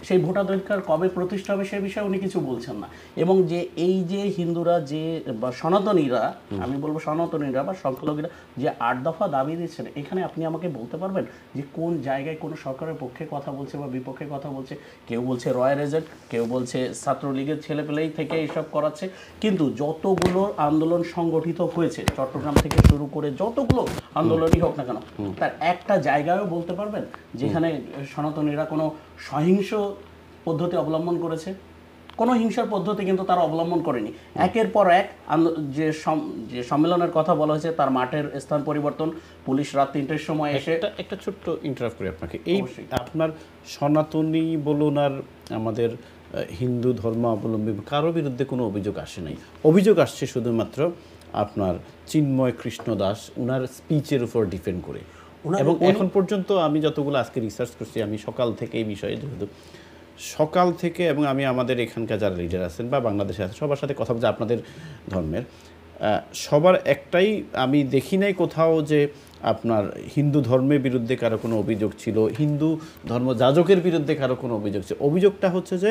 সেই ভোটাধিকার কবে প্রতিষ্ঠা হবে সে বিষয়ে উনি কিছু বলছেন না। এবং যে এই যে হিন্দুরা যে বা সনাতনীরা, আমি বলবো সনাতনীরা বা সংখ্যালঘুরা যে 8 দফা দাবি দিচ্ছেন, এখানে আপনি আমাকে বলতে পারবেন যে কোন জায়গায় কোনো সরকারের পক্ষে কথা বলছে বা বিপক্ষে কথা বলছে? কেউ বলছে রয়্যাল এজেন্ট, কেউ বলছে ছাত্রলীগের ছেলেপেলেই থেকে এইসব করাচ্ছে। কিন্তু যতগুলো আন্দোলন সংগঠিত হয়েছে চট্টগ্রাম থেকে শুরু করে যতগুলো আন্দোলনই হোক না কেন, তার একটা জায়গায়ও বলতে পারবেন যেখানে সনাতনীরা কোনো সহিংস পদ্ধতি অবলম্বন করেছে? কোনো হিংসার পদ্ধতি কিন্তু তারা অবলম্বন করেনি। একের পর এক যে সম্মেলনের কথা বলা হয়েছে, তার মাঠের স্থান পরিবর্তন, পুলিশ রাত 3টের সময় এসে। একটা ছোট্ট ইন্টারাপ্ট করি আপনাকে। এই আপনার সনাতনী বলুন আর আমাদের হিন্দু ধর্মাবলম্বী কারো বিরুদ্ধে কোনো অভিযোগ আসে নাই। অভিযোগ আসছে শুধুমাত্র আপনার চিন্ময় কৃষ্ণ দাস উনার স্পিচের উপর ডিপেন্ড করে। এবং এখন পর্যন্ত আমি যতগুলো আজকে রিসার্চ করছি, আমি সকাল থেকে এই বিষয়ে, যেহেতু সকাল থেকে, এবং আমি আমাদের এখানকার যারা লিডার আছেন বা বাংলাদেশে আছেন সবার সাথে কথা বলছি, আপনাদের ধর্মের সবার একটাই, আমি দেখি নাই কোথাও যে আপনার হিন্দু ধর্মের বিরুদ্ধে কারো কোনো অভিযোগ ছিল, হিন্দু ধর্ম যাজকের বিরুদ্ধে কারো কোনো অভিযোগ ছিল। অভিযোগটা হচ্ছে যে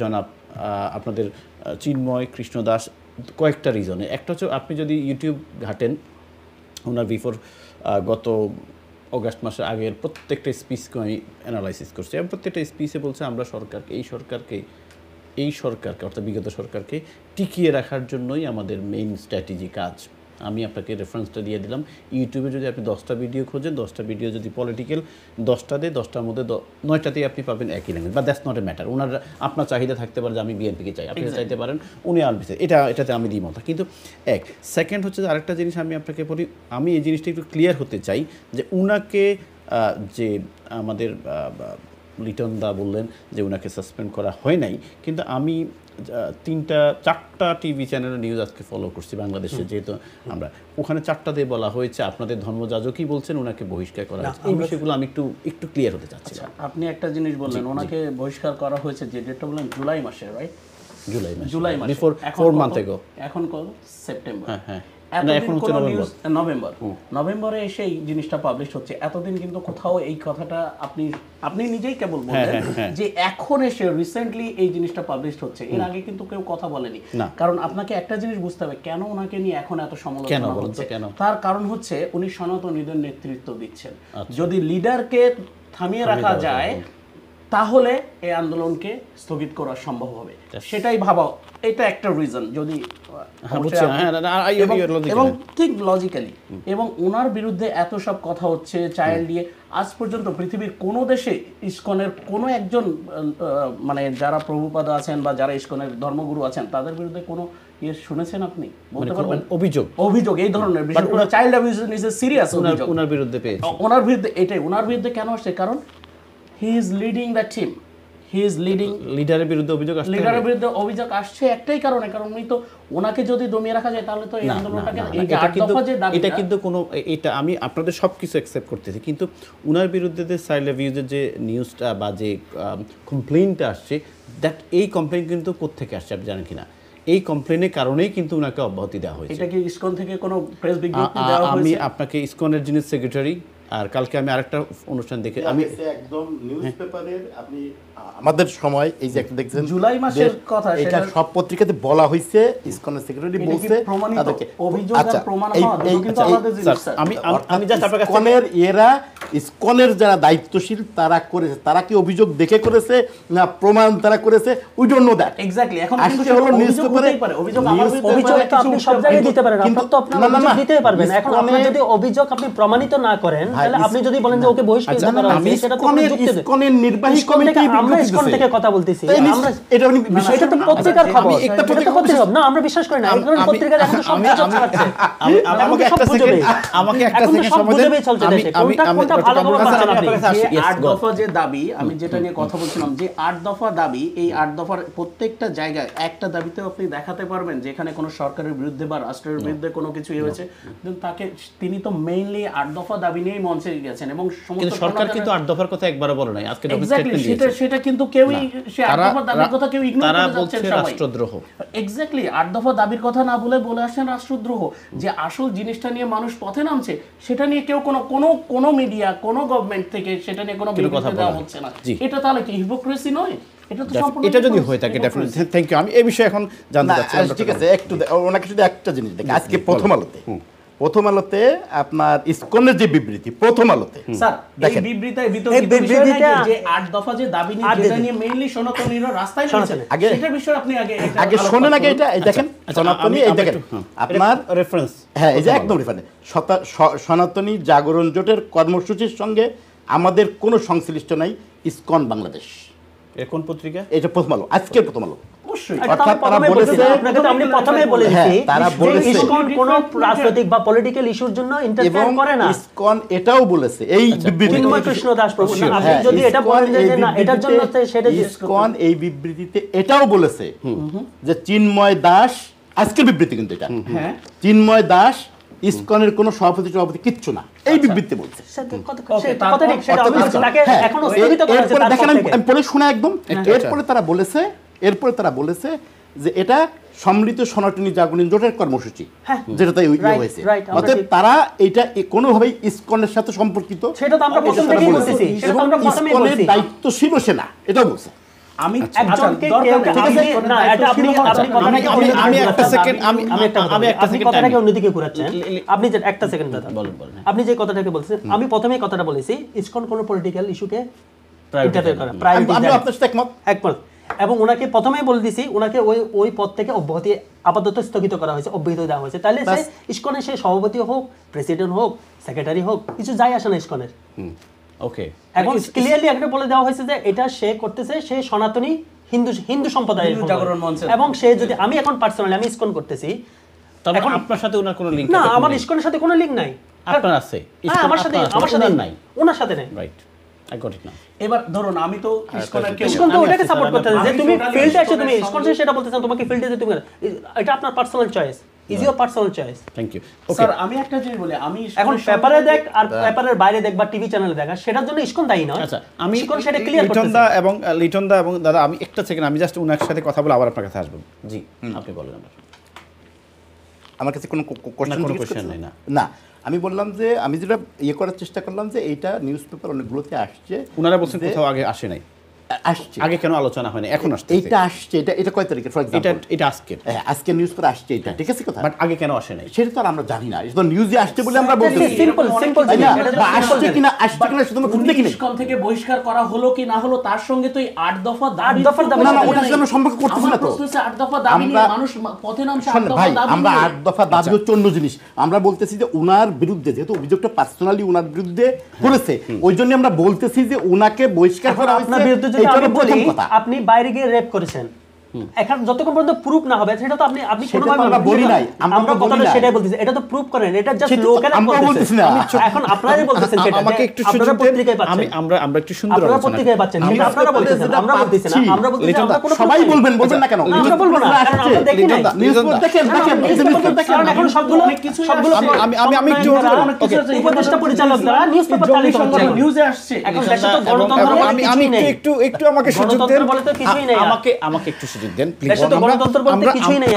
জনাব আপনাদের চিন্ময় কৃষ্ণ দাস কয়েকটা রিজনে। একটা হচ্ছে আপনি যদি ইউটিউব ঘাটেন, ওনার বিফোর গত অগাস্ট মাসের আগের প্রত্যেকটা স্পিচকে আমি অ্যানালাইসিস করছি, এবং প্রত্যেকটা স্পিচে বলছে আমরা সরকারকে, এই সরকারকে অর্থাৎ বিগত সরকারকে টিকিয়ে রাখার জন্যই আমাদের মেইন স্ট্র্যাটেজি কাজ। আমি আপনাকে রেফারেন্সটা দিয়ে দিলাম। ইউটিউবে যদি আপনি 10টা ভিডিও খোঁজেন, 10টা ভিডিও যদি পলিটিক্যাল, 10টা দিয়ে 10টার মধ্যে 9টাতেই আপনি পাবেন একই ল্যাঙ্গুয়েজ, বা দ্যাটস নট এ ম্যাটার। ওনার আপনার চাহিদা থাকতে পারে যে আমি বিএনপিকে চাই, আপনি চাইতে পারেন উনি আনবিসে, এটাতে আমি দ্বিমত। কিন্তু সেকেন্ড হচ্ছে যে আরেকটা জিনিস আমি আপনাকে বলি, আমি এই জিনিসটা একটু ক্লিয়ার হতে চাই যে উনাকে যে আমাদের লিটন দা বললেন যে ওনাকে সাসপেন্ড করা হয় নাই, কিন্তু আমি 4টা টিভি চ্যানেলের নিউজ আজকে ফলো করছি বাংলাদেশে, যেহেতু আমরা ওখানে 4টাতে বলা হয়েছে আপনাদের ধর্মযাজকই বলছেন ওনাকে বহিষ্কার করা হয়েছে। এই বিষয়গুলো আমি একটু ক্লিয়ার হতে চাচ্ছি। আপনি একটা জিনিস বললেন, ওনাকে বহিষ্কার করা হয়েছে যে ডেটটা বললেন জুলাই মাসে, রাইট? জুলাই মাসে, বিফোর 4 মান্থ এগো। এখন কত? সেপ্টেম্বর। হ্যাঁ, এখন হচ্ছে নভেম্বরে এসে এই জিনিসটা পাবলিশ হচ্ছে। এতদিন কিন্তু কোথাও এই কথাটা আপনি নিজেই কেবল বললেন যে এখন এসে রিসেন্টলি এই জিনিসটা পাবলিশ হচ্ছে, এর আগে কিন্তু কেউ কথা বলেনি। কারণ আপনাকে একটা জিনিস বুঝতে হবে কেন ওনাকে নিয়ে এখন এত সমালোচনা হচ্ছে। তার কারণ হচ্ছে উনি সনাতনীদের নেতৃত্ব দিচ্ছেন। যদি লিডারকে থামিয়ে রাখা যায় তাহলে এই আন্দোলনকে স্থগিত করা সম্ভব হবে, সেটাই ভাবা। এটা একটা রিজন। যদি এবং ঠিক লজিক্যালি, এবং ওনার বিরুদ্ধে এত সব কথা হচ্ছে চাইল্ড দিয়ে, আজ পর্যন্ত পৃথিবীর কোনো দেশে ইসকনের কোনো একজন মানে যারা প্রভুপাদ আছেন বা যারা ইসকনের ধর্মগুরু আছেন তাদের বিরুদ্ধে কোনো শুনেছেন আপনি? বলতে পারবেন অভিযোগ এই ধরনের বিশেষ করে child abuse is a serious অভিযোগ ওনার বিরুদ্ধে পেয়েছে। ওনার বিরুদ্ধে কেন আসছে? কারণ he is leading the team, লিডারের বিরুদ্ধে অভিযোগ আসছে একটাই কারণে, কারণ উনি তো ওনাকে যদি দমিয়ে রাখা যায় তাহলে তো এই আন্দোলনটাকে এটা কিন্তু কোনো এটা আমি আপনাদের সবকিছু অ্যাকসেপ্ট করতেছি, কিন্তু ওনার বিরুদ্ধে যে চাইল্ড অ্যাবিউজের যে নিউজটা বা যে কমপ্লেইনটা আসছে, দ্যাট এই কমপ্লেইন কিন্তু কোত্থেকে আসছে আপনি জানেন কিনা? এই কমপ্লেইনের কারণেই কিন্তু ওনাকে অব্যাহতি দেওয়া হয়েছে। এটা কি ইসকন থেকে কোনো প্রেস বিজ্ঞপ্তি দেওয়া হয়েছে? আমি আপনাকে ইসকনের যিনি সেক্রেটারি, আর কালকে আমি আরেকটা অনুষ্ঠান দেখে আমি একদম নিউজ পেপারের আপনি আমাদের সময় এই যে একটা দেখছেন জুলাই মাসের কথা, এটা সব পত্রিকাতে বলা হয়েছে, ইসকনের সেক্রেটারি বলছে তাদেরকে অভিযোগ আর প্রমাণ হওয়া কিন্তু আমাদের জিনিস। আমি জাস্ট আপনাদের ইসকনের ইসকনের যারা দায়িত্বশীল তারা করেছে, তারা কি অভিযোগ দেখে করেছে না প্রমাণ তারা করেছে, we don't know that. Exactly. এখন কিন্তু হলো নিউজ পেপারে অভিযোগ তো আপনি সব জায়গায় দিতে পারেন, আপনারা তো আপনারা অভিযোগ দিতে পারবেন। এখন আপনি যদি অভিযোগ আপনি প্রমাণিত না করেন তাহলে আপনি যদি বলেন যে ওকে বহিষ্কার করা হয়েছে, সেটা তো ইসকনের নির্বাহী কমিটি, আমরা ইসকন থেকে কথা বলতেছি, আমরা এটা বিষয়টা তো পত্রিকার খবর, একটা পত্রিকা না, আমরা বিশ্বাস করি না এই ধরনের পত্রিকা এখন সব কিছু ছাড়ছে। আমাকে একটা সেকেন্ড সময় দেন, চলতে দেশে কোনটা ভালো খবর পাচ্ছেন আপনি? যে 8 দফা যে দাবি, আমি যেটা নিয়ে কথা বলছিলাম, যে 8 দফা দাবি, এই 8 দফার প্রত্যেকটা জায়গায় একটা দাবিতে আপনি দেখাতে পারবেন যেখানে কোনো সরকারের বিরুদ্ধে বা রাষ্ট্রের বিরুদ্ধে কোনো কিছু হয়েছে, তিনি তো মেইনলি 8 দফা দাবি নিয়েই মঞ্চে গেছেন। এবং সমস্ত সরকার কিন্তু 8 দফার কথা একবারও বলে নাই, আজকে স্টেটমেন্ট দিয়েছে। সেটা কিন্তু কেউই সে 8 দফা দাবির কথা কেউ ইগনোর করে যাচ্ছে সবাই। রাষ্ট্রদ্রোহ, এক্স্যাক্টলি 8 দফা দাবির কথা না বলে আসেন রাষ্ট্রদ্রোহ। যে আসল জিনিসটা নিয়ে মানুষ পথে নামছে সেটা নিয়ে কেউ কোনো মিডিয়া, কোনো গভর্নমেন্ট থেকে সেটা নিয়ে কোনো কথা দেওয়া হচ্ছে না। এটা তাহলে কি হিপোক্রেসি নয়? এটা যদি হয়ে থাকে ডেফিনেটলি। Thank you. আমি এই বিষয়ে এখন জানতে চাচ্ছি। ঠিক আছে, একটু ওনাকে শুধু একটা জিনিস দেখি। আজকে প্রথম আলোতে আপনার ইসকনের যে বিবৃতি, প্রথম আলোতে স্যার এই বিবৃতিতে যে 8 দফা যে দাবি নিয়ে, যেটা নিয়ে মেইনলি সনাতনীরা রাস্তায় নেমেছে, সেটা বিষয় আপনি আগে শুনেন। আগে এটা এই দেখেন সনাতনী, এই দেখেন আপনার রেফারেন্স, হ্যাঁ এই যে একদম রেফারেন্স। সনাতনী জাগরণ জোটের কর্মসূচির সঙ্গে আমাদের কোনো সংশ্লিষ্ট নাই ইসকন বাংলাদেশ। কোন পত্রিকা? এটা প্রথম আলো, আজকের প্রথম আলো। অর্থাৎ তারা বলেছে, আপনাকে তো আমি প্রথমেই বলেছি, তারা বলেছে ইসকন কোন রাজনৈতিক বা পলিটিক্যাল ইস্যুর জন্য ইন্টারফেয়ার করে না। ইসকন এটাও বলেছে এই বিবৃতিতে, চিন্ময় কৃষ্ণ দাস প্রভু, আপনি যদি এটা বলেন যে না এটার জন্য সেটা ইসকন এই বিবৃতিতে এটাও বলেছে যে চিন্ময় দাস, আজকের বিবৃতি কিন্তু এটা, হ্যাঁ চিন্ময় দাস ইসকনের কোন সভাপতি কিচ্ছু না, এই বিবৃতি বলছে। আমি পড়ে শোনা একদম। এরপরে তারা বলেছে যে এটা সম্মিলিত সনাতনী জাগরণ জোটের কর্মসূচি, যেটা তাই হয়েছে। অর্থাৎ তারা এটা কোনোভাবেই ইসকনের সাথে সম্পর্কিত, সেটা তো আমরা প্রথম থেকেই বলতেছি, সেটা তো আমরা প্রথমেই বলছি। ইসকনের দায়িত্বশীল সে না, এটাও বলছে। আমি একজনকে না, এটা আপনি একটা সেকেন্ড, আমি একটা সেকেন্ড কথাটাকে অন্যদিকে ঘোরাচ্ছেন। আপনি যে একটা সেকেন্ড দাদা বলেন, আপনি যে কথাটাকে বলছেন, আমি প্রথমেই কথাটা বলেছি ইসকন কোন পলিটিক্যাল ইস্যুকে ইন্টারফেয়ার করে, প্রায়োরিটি। আমি আপনার সাথে একমত। এবং ওনাকে প্রথমেই বলে দিছি ওনাকে ওই পদ থেকে অব্যাহতি আপাতত স্থগিত করা হয়েছে, অব্যাহতি দেওয়া হয়েছে। তাহলে সে ইসকনের সে সভাপতি হোক, প্রেসিডেন্ট হোক, সেক্রেটারি হোক, কিছু যায় আসে না ইসকনের। ওকে, এখন ক্লিয়ারলি একটা বলে দেওয়া হয়েছে যে এটা সে করতেছে, সে সনাতনী হিন্দু সম্প্রদায়ের জাগরণ মঞ্চ, এবং সে যদি আমি এখন পার্সোনালি আমি ইসকন করতেছি, তবে এখন আপনার সাথে ওনার কোনো লিংক না, আমার ইসকনের সাথে কোনো লিংক নাই। আপনার আছে, আমার সাথে নাই, ওনার সাথে নাই। রাইট, আই গট ইট নাও। এবার ধরুন আমি তো ইসকন তো ওটাকে সাপোর্ট করতেছে যে তুমি ফিল্ডে এসে তুমি ইসকন সেটা বলতেছেন, তোমাকে ফিল্ডে যে তুমি এটা আপনার personal choice, is your personal choice. Thank you. Sir আমি একটা জিনিস বলি, আমি এখন পেপারে দেখ আর পেপারের বাইরে দেখ বা টিভি চ্যানেলে দেখা, সেটার জন্য ইসকন দায়ী নয়। আচ্ছা, আমি ইসকন সেটা ক্লিয়ার করতেছে। লিটন দা এবং দাদা, আমি একটা সেকেন্ড, আমি জাস্ট ওনার সাথে কথা বলে আবার আপনার কাছে আসবো। জি, আপনি বলেন। আমার কাছে কোনো কোশ্চেন নেই। না, আমি বললাম যে আমি যেটা করার চেষ্টা করলাম যে এইটা নিউজ পেপার অনেকগুলোতে আসছে, ওনারা বলছেন কোথাও আগে আসে নাই, আসছে আগে কেন আলোচনা হয়নি, এখন আসছে। এইটা আসছে, এটা কয় তারিখে ফর এক্সাম্পল? এটা আজকে, আজকে নিউজ পেপার আসছে এটা, ঠিক আছে কথা, বাট আগে কেন আসে নাই সেটা তো আর আমরা জানি না। এটা তো নিউজে আসছে বলে আমরা বলতেছি, সিম্পল আসছে কিনা শুধু দেখি ইসকন থেকে বহিষ্কার করা হলো কি না হলো তার সঙ্গে তো এই 8 দফা দাবি, না না, ওটার সাথে আমরা সম্পর্ক করতেছি না তো। 8 দফা দাবি নিয়ে মানুষ পথে নামছে। 8 দফা দাবি, আমরা 8 দফা দাবি হচ্ছে অন্য জিনিস। আমরা বলতেছি যে ওনার বিরুদ্ধে, যেহেতু অভিযোগটা পার্সোনালি ওনার বিরুদ্ধে করেছে, ওই জন্য আমরা বলতেছি যে ওনাকে বহিষ্কার করা হয়েছে। আপনার বিরুদ্ধে যদি আমি বলি আপনি বাইরে গিয়ে রেপ করেছেন, এখন যতক্ষণ পর্যন্ত প্রুফ না হবে সেটা তো আপনি কোনোভাবে আমরা বলি নাই, আমরা কথাটা সেটাই বলতেছি, এটা তো প্রুফ করেন, এটা জাস্ট লোকেরা বলতেছে না। এখন আপনারাই বলতেছেন সেটা, আমাকে একটু আপনারা পত্রিকায় পাচ্ছেন, আমরা একটু সুন্দর আপনারা পত্রিকায় পাচ্ছেন, কিন্তু আপনারা বলতেছেন, আমরা বলতেছি না, আমরা বলতেছি আমরা কোনো সবাই বলবেন না কেন? আমরা বলবো না, কারণ আমরা দেখি না। নিউজ দেখেন, কারণ এখন সবগুলো আমি একটু উপদেষ্টা পরিচালক দ্বারা নিউজ পেপার চালিত হচ্ছে, নিউজে আসছে। এখন দেশে তো গণতন্ত্র আমি একটু আমাকে সুযোগ দেন, বলে তো কিছুই নেই। আমাকে একটু সুযোগ দেন প্লিজ। গণতন্ত্র বলতে কিছুই নেই।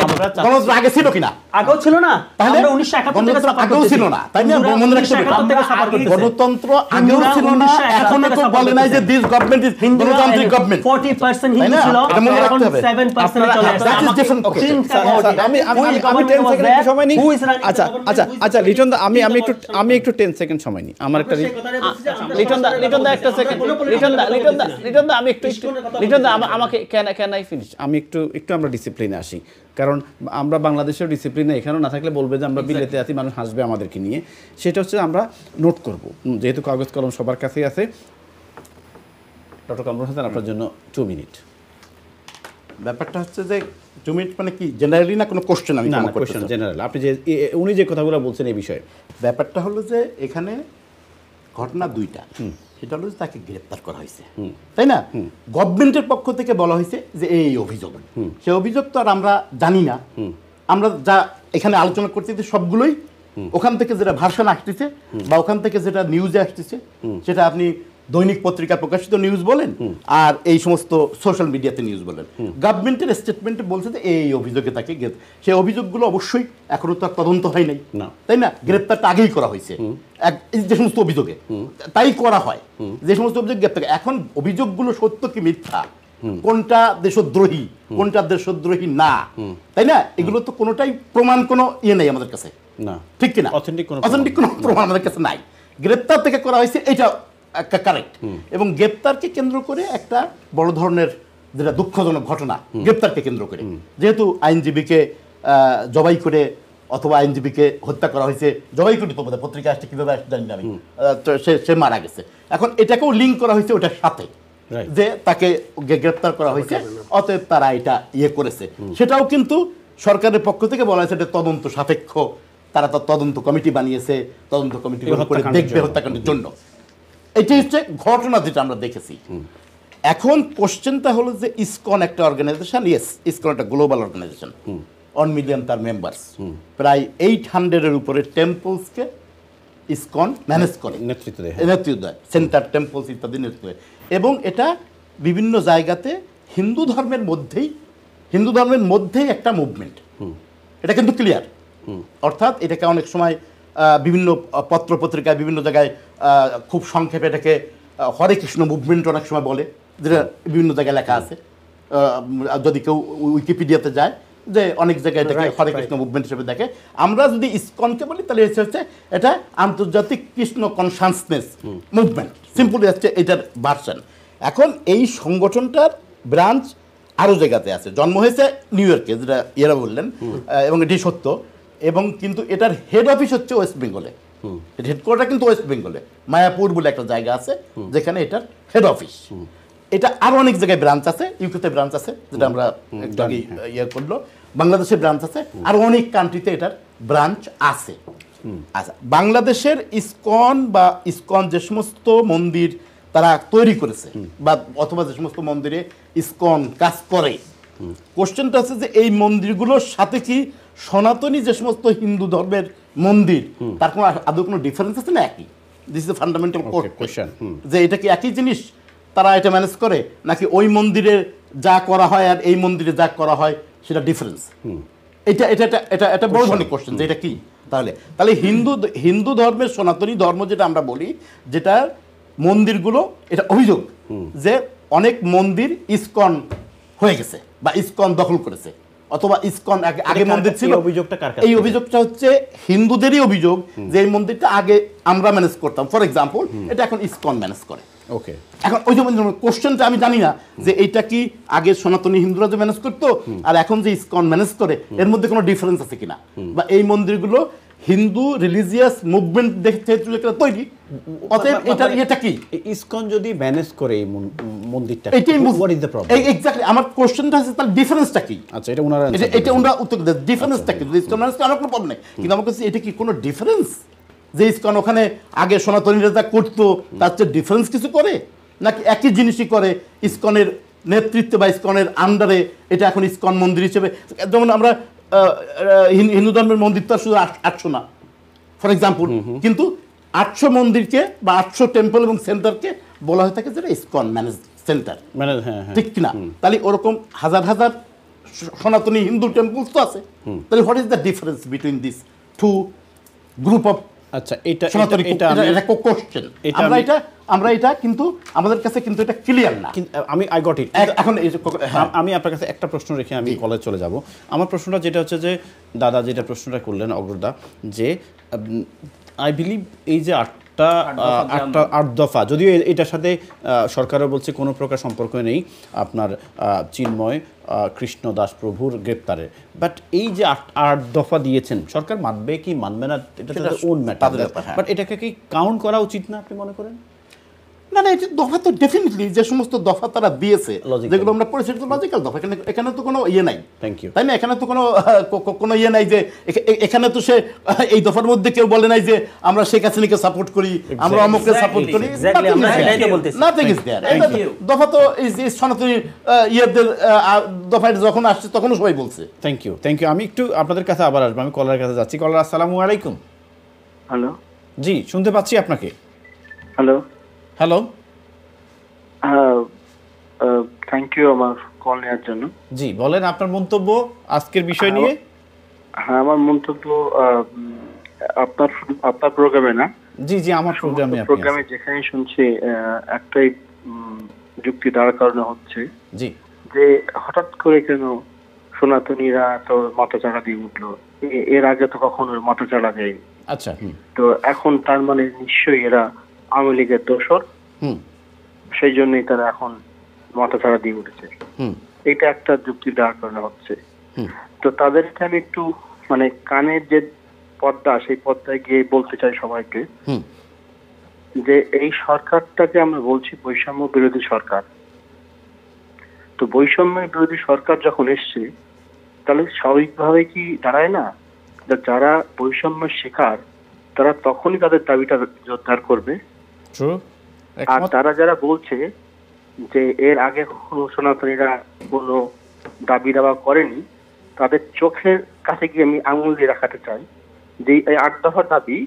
গণতন্ত্র আগে ছিল কিনা? আগেও ছিল না, আমরা 1971 থেকে সাফার করতেছি। ছিল না, তাই না? মনে রাখতে হবে, গণতন্ত্র আগেও ছিল না, এখনো তো বলে নাই যে দিস গভর্নমেন্ট ইজ গণতান্ত্রিক গভর্নমেন্ট। 40% হিন্দু ছিল, এটা মনে রাখতে হবে। 7% চলে আসছে। আমি 10 সেকেন্ড সময় নিই। আচ্ছা লিটন দা, আমি একটু 10 সেকেন্ড সময় নিই। আমার একটা লিটন দা একটা সেকেন্ড, লিটন দা আমি একটু লিটন দা আমাকে ক্যান আই ফিনিশ? আমি একটু আমরা ডিসিপ্লিনে আসি, কারণ আমরা বাংলাদেশের ডিসিপ্লিনে এখানেও না থাকলে বলবে যে আমরা বিলেতে আছি, মানুষ হাসবে আমাদেরকে নিয়ে। সেটা হচ্ছে আমরা নোট করব, যেহেতু কাগজ কলম সবার কাছেই আছে। ডক্টর কামরুল হাসান, আপনার জন্য 2 মিনিট। ব্যাপারটা হচ্ছে যে 2 মিনিট মানে কি জেনারেলি না কোনো কোশ্চেন? আমি না কোশ্চেন জেনারেল, আপনি যে উনি যে কথাগুলো বলছেন এই বিষয়ে। ব্যাপারটা হলো যে এখানে ঘটনা দুইটা। সেটা হলো যে তাকে গ্রেপ্তার করা হয়েছে, তাই না? গভর্নমেন্টের পক্ষ থেকে বলা হয়েছে যে এই অভিযোগ, সে অভিযোগ তো আর আমরা জানি না। আমরা যা এখানে আলোচনা করতেছি সবগুলোই ওখান থেকে যেটা ভার্সন আসতেছে বা ওখান থেকে যেটা নিউজে আসতেছে, সেটা আপনি দৈনিক পত্রিকা প্রকাশিত নিউজ বলেন আর এই সমস্ত সোশ্যাল মিডিয়াতে নিউজ বলেন, গভর্নমেন্টের স্টেটমেন্টে বলছে যে এই অভিযোগে তাকে সেই অভিযোগগুলো অবশ্যই এখনো তো তদন্ত হয় নাই, তাই না? গ্রেপ্তারটা আগেই করা হয়েছে যে সমস্ত অভিযোগে, তাই করা হয় যে সমস্ত অভিযোগ গ্রেপ্তার। এখন অভিযোগগুলো সত্য কি মিথ্যা, কোনটা দেশদ্রোহী কোনটা দেশদ্রোহী না, তাই না? এগুলো তো কোনোটাই প্রমাণ কোনো নেই আমাদের কাছে, না ঠিক কিনা? অথেন্টিক কোনো প্রমাণ আমাদের কাছে নাই। গ্রেপ্তার থেকে করা হয়েছে এটা কারেক্ট, এবং গ্রেপ্তারকে কেন্দ্র করে একটা বড় ধরনের যেটা দুঃখজনক ঘটনা, গ্রেপ্তারকে কেন্দ্র করে যেহেতু আইনজীবীকে জবাই করে অথবা আইনজীবীকে হত্যা করা হয়েছে, জবাই করে তো পত্রিকা আসছে কিভাবে আসছে জানি না আমি, সে মারা গেছে। এখন এটাকেও লিঙ্ক করা হয়েছে ওটার সাথে যে তাকে গ্রেপ্তার করা হয়েছে, অতএব তারা এটা করেছে। সেটাও কিন্তু সরকারের পক্ষ থেকে বলা হয়েছে এটা তদন্ত সাপেক্ষ, তারা তো তদন্ত কমিটি বানিয়েছে, তদন্ত কমিটি করে দেখবে হত্যাকাণ্ডের জন্য। এটাই হচ্ছে ঘটনা যেটা আমরা দেখেছি। এখন কোশ্চেনটা হলো যে ইসকন একটা অর্গানাইজেশন, ইয়েস ইসকন একটা গ্লোবাল অর্গানাইজেশন, 1 মিলিয়ন তার মেম্বার্স, প্রায় 800-এর উপরে টেম্পলসকে ইসকন ম্যানেজ করে, নেতৃত্ব দেয়, সেন্টার টেম্পলস ইত্যাদি নেতৃত্ব দেয়, এবং এটা বিভিন্ন জায়গাতে হিন্দু ধর্মের মধ্যেই একটা মুভমেন্ট, এটা কিন্তু ক্লিয়ার। অর্থাৎ এটাকে অনেক সময় বিভিন্ন পত্র পত্রিকায় বিভিন্ন জায়গায় খুব সংক্ষেপে এটাকে হরে কৃষ্ণ মুভমেন্ট অনেক সময় বলে, যেটা বিভিন্ন জায়গায় লেখা আছে। যদি কেউ উইকিপিডিয়াতে যায়, যে অনেক জায়গায় এটাকে হরে কৃষ্ণ মুভমেন্ট হিসেবে দেখে। আমরা যদি ইসকনকে বলি তাহলে হচ্ছে এটা আন্তর্জাতিক কৃষ্ণ কনসাসনেস মুভমেন্ট, সিম্পলি হচ্ছে এটার ভার্সন। এখন এই সংগঠনটার ব্রাঞ্চ আরও জায়গাতে আছে। জন্ম হয়েছে নিউ ইয়র্কে, যেটা ইয়েরা বললেন, এবং এটি সত্য। এবং কিন্তু এটার হেড অফিস হচ্ছে ওয়েস্ট বেঙ্গলে, এর হেডকোয়ার্টার কিন্তু ওয়েস্ট বেঙ্গলে মায়াপুর বলে একটা জায়গা আছে যেখানে এটার হেড অফিস। এটা আরও অনেক জায়গায় ব্রাঞ্চ আছে, ইউকেতে ব্রাঞ্চ আছে, যেটা আমরা একটু আগে ইয়ে করলো, বাংলাদেশে ব্রাঞ্চ আছে, আর অনেক কান্ট্রিতে এটার ব্রাঞ্চ আছে। আচ্ছা, বাংলাদেশের ইসকন বা ইসকন যে সমস্ত মন্দির তারা তৈরি করেছে বা অথবা যে সমস্ত মন্দিরে ইসকন কাজ করে, কোশ্চেনটা হচ্ছে যে এই মন্দিরগুলোর সাথে কি সনাতনী যে সমস্ত হিন্দু ধর্মের মন্দির তার কোনো আদৌ কোনো ডিফারেন্স আছে না একই? দিস ইজ ফান্ডামেন্টাল কোশ্চেন, যে এটা কি একই জিনিস তারা এটা ম্যানেজ করে, নাকি ওই মন্দিরে যা করা হয় আর এই মন্দিরে যা করা হয় সেটা ডিফারেন্স? এটা এটা এটা এটা বড় ধরনের কোশ্চেন, যে এটা কি তাহলে তাহলে হিন্দু ধর্মের সনাতনী ধর্ম যেটা আমরা বলি, যেটা মন্দিরগুলো, এটা অভিযোগ যে অনেক মন্দির ইসকন হয়ে গেছে বা ইসকন দখল করেছে, অথবা ইসকন আগে মন্দির ছিল। এই অভিযোগটা হচ্ছে হিন্দুদেরই অভিযোগ যে এই মন্দিরটা আগে আমরা ম্যানেজ করতাম, ফর এক্সাম্পল, এটা এখন ইসকন ম্যানেজ করে। ওকে, এখন ওই যে কোশ্চেনটা আমি জানি না যে এইটা কি আগে সনাতনী হিন্দুরা যে ম্যানেজ করতো আর এখন যে ইসকন ম্যানেজ করে এর মধ্যে কোনো ডিফারেন্স আছে কিনা, বা এই মন্দিরগুলো হিন্দু রিলিজিয়াস মুভমেন্ট দেখতে তৈরি, অতএব এটা কি ইসকন যদি ম্যানেজ করে এই মন্দিরটা, what is the problem? Exactly আমার কোশ্চেনটা আছে, তার ডিফারেন্সটা কি? আচ্ছা, এটা ওনারা উত্তর দেন, ডিফারেন্সটা কি? ইসকন ম্যানেজ করে আমার কোনো প্রবলেম নেই, কিন্তু আমার কাছে এটা কি কোনো ডিফারেন্স যে ইসকন ওখানে আগে সনাতনীরা যা করতো তার চেয়ে ডিফারেন্স কিছু করে, নাকি একই জিনিসই করে ইসকনের নেতৃত্বে বা ইসকনের আন্ডারে এটা এখন ইসকন মন্দির হিসেবে? যেমন আমরা হিন্দু ধর্মের মন্দির তো শুধু 800 না, ফর এক্সাম্পল, কিন্তু 800 মন্দিরকে বা 800 টেম্পল এবং সেন্টারকে বলা হয়ে থাকে যেটা ইসকন ম্যানেজ সেন্টার, ঠিক কিনা? তাহলে ওরকম হাজার হাজার সনাতনী হিন্দু টেম্পলস তো আছে, তাহলে what is the difference between this two group of? আচ্ছা, এটা কোশ্চেন, আমরা এটা কিন্তু আমাদের কাছে কিন্তু এটা ক্লিয়ার না। আমি আই গট ইট। এখন আমি আপনার কাছে একটা প্রশ্ন রেখে আমি কলেজ চলে যাব। আমার প্রশ্নটা যেটা হচ্ছে যে দাদা যেটা প্রশ্নটা করলেন অগ্রদা, যে আই বিলিভ এই যে আট দফা, যদিও এটার সাথে সরকারও বলছে কোনো প্রকার সম্পর্ক নেই আপনার চিন্ময় কৃষ্ণদাস প্রভুর গ্রেপ্তারের, বাট এই যে আট দফা দিয়েছেন, সরকার মানবে কি মানবে না এটা তাদের ওন ম্যাটার, বাট এটাকে কি কাউন্ট করা উচিত না আপনি মনে করেন? না না, এটা দফা তো ডেফিনেটলি যে সমস্ত দফা তারা দিয়েছে, যেগুলো আমরা পড়েছি, তো লজিক্যাল দফা, এখানে তো কোনো ইয়ে নাই, তাই না? এখানে তো কোনো ইয়ে নাই যে এখানে তো সে এই দফার মধ্যে কেউ বলে নাই যে আমরা শেখ হাসিনাকে সাপোর্ট করি, আমরা অমুককে সাপোর্ট করি, নাথিং ইজ দেয়ার। দফা তো সনাতনী ইয়েদের দফায় যখন আসছে তখনও সবাই বলছে। Thank you. আমি একটু আপনাদের কাছে আবার আসবো, আমি কলার কাছে যাচ্ছি। কলার, আসসালামু আলাইকুম। হ্যালো, জি শুনতে পাচ্ছি আপনাকে। হ্যালো হ্যালো, থ্যাংক ইউ আমার কল নেওয়ার জন্য। জি বলেন আপনার মন্তব্য আজকের বিষয় নিয়ে। হ্যাঁ, আমার মন্তব্য আপনার প্রোগ্রামে না, জি আমার প্রোগ্রামে যেখানে শুনছি একটাই যুক্তি দাঁড় করানো হচ্ছে, জি যে হঠাৎ করে কেন সনাতনীরা তো মাথাচাড়া দিয়ে উঠলো, এর আগে তো কখনো মাথাচাড়া দেয়নি। আচ্ছা, তো এখন তার মানে নিশ্চয়ই এরা আওয়ামী লীগের দোসর, সেই জন্যই তারা এখন মাথাচাড়া দিয়ে উঠেছে, এটা একটা যুক্তি দাঁড় করানো হচ্ছে। তো তাদেরকে আমি একটু মানে কানের যে পর্দা, সেই পর্দায় গিয়ে বলতে চাই সবাইকে যে এই সরকারটাকে আমরা বলছি বৈষম্য বিরোধী সরকার। তো বৈষম্য বিরোধী সরকার যখন এসছে, তাহলে স্বাভাবিকভাবে কি দাঁড়ায় না যারা বৈষম্যের শিকার তারা তখনই তাদের দাবিটা জোরদার করবে। আর তারা যারা বলছে যে এর আগে কখনো সনাতনীরা কোনো দাবি দাবা করেনি, তাদের চোখের কাছে গিয়ে আমি আঙুল দিয়ে রাখাতে চাই যে এই 8 দফার দাবি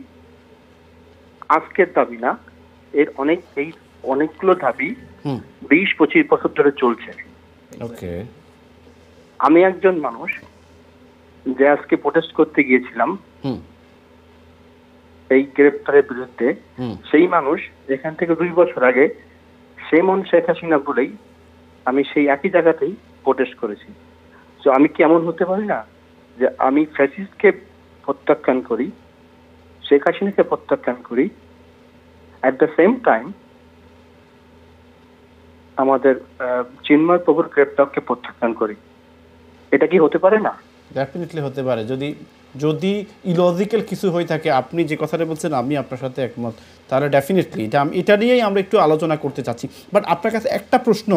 আজকের দাবি না, এর অনেকগুলো দাবি 20-25 বছর ধরে চলছে। আমি একজন মানুষ যে আজকে প্রোটেস্ট করতে গিয়েছিলাম এই গ্রেপ্তারের বিরুদ্ধে, সেই মানুষ এখান থেকে 2 বছর আগে সেমন শেখ হাসিনা বলেই আমি সেই একই জায়গাতেই প্রোটেস্ট করেছি। তো আমি কি এমন হতে পারি না যে আমি ফ্যাসিস্টকে প্রত্যাখ্যান করি, শেখ হাসিনাকে প্রত্যাখ্যান করি, অ্যাট দ্য সেম টাইম আমাদের চিন্ময় প্রভুর গ্রেপ্তারকে প্রত্যাখ্যান করি, এটা কি হতে পারে না? ডেফিনেটলি হতে পারে, যদি যদি ইলজিক্যাল কিছু হয়ে থাকে। আপনি যে কথাটা বলছেন আমি আপনার সাথে একমত, তাহলে ডেফিনেটলি এটা নিয়েই আমরা একটু আলোচনা করতে চাচ্ছি। বাট আপনার কাছে একটা প্রশ্ন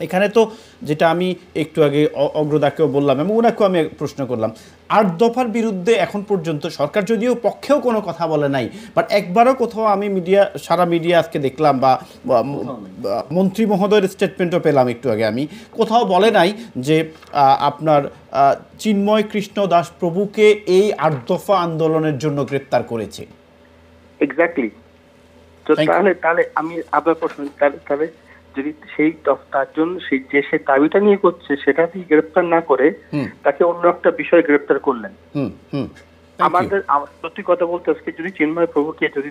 এখানে, তো যেটা আমি একটু আগে অগ্রদাকেও বললাম এবং ওনাকেও আমি প্রশ্ন করলাম, 8 দফার বিরুদ্ধে এখন পর্যন্ত সরকার যদিও পক্ষেও কোনো কথা বলে নাই, বাট একবারও কোথাও আমি সারা মিডিয়া আজকে দেখলাম বা মন্ত্রী মহোদয়ের স্টেটমেন্টও পেলাম একটু আগে, আমি কোথাও বলে নাই যে আপনার চিন্ময় কৃষ্ণ দাস প্রভুকে এই 8 দফা আন্দোলনের জন্য গ্রেপ্তার করেছে। এক্স্যাক্টলি। তো তাহলে আমি আপনার প্রশ্ন, তাহলে যদি সেই তার জন্য সে দাবিটা নিয়ে করছে সেটাতেই গ্রেপ্তার না করে তাকে অন্য একটা বিষয় গ্রেপ্তার করলেন। আমাদের সত্যি কথা বলতে আজকে যদি চিন্ময় প্রভুকে যদি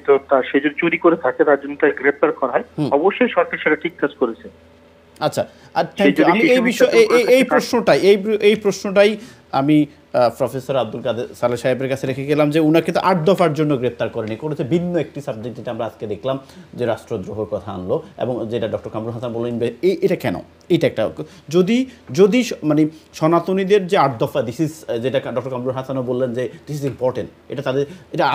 সে যদি চুরি করে থাকে তার জন্য তাকে গ্রেপ্তার করা হয়, অবশ্যই সরকার সেটা ঠিক কাজ করেছে। আচ্ছা, আর আমি এই বিষয় এই প্রশ্নটাই আমি প্রফেসর আব্দুল কাদের সালেহ সাহেবের কাছে রেখে গেলাম যে উনাকে তো 8 দফার জন্য গ্রেপ্তার করেনি, করেছে ভিন্ন একটি সাবজেক্ট, যেটা আমরা আজকে দেখলাম যে রাষ্ট্রদ্রোহের কথা আনলো, এবং যেটা ডক্টর কামরুল হাসান বললেন এটা কেন, এটা একটা যদি মানে সনাতনীদের যে 8 দফা, দিস ইজ, যেটা ডক্টর কামরুল হাসানও বললেন যে দিস ইজ ইম্পর্টেন্ট, এটা তাদের এটা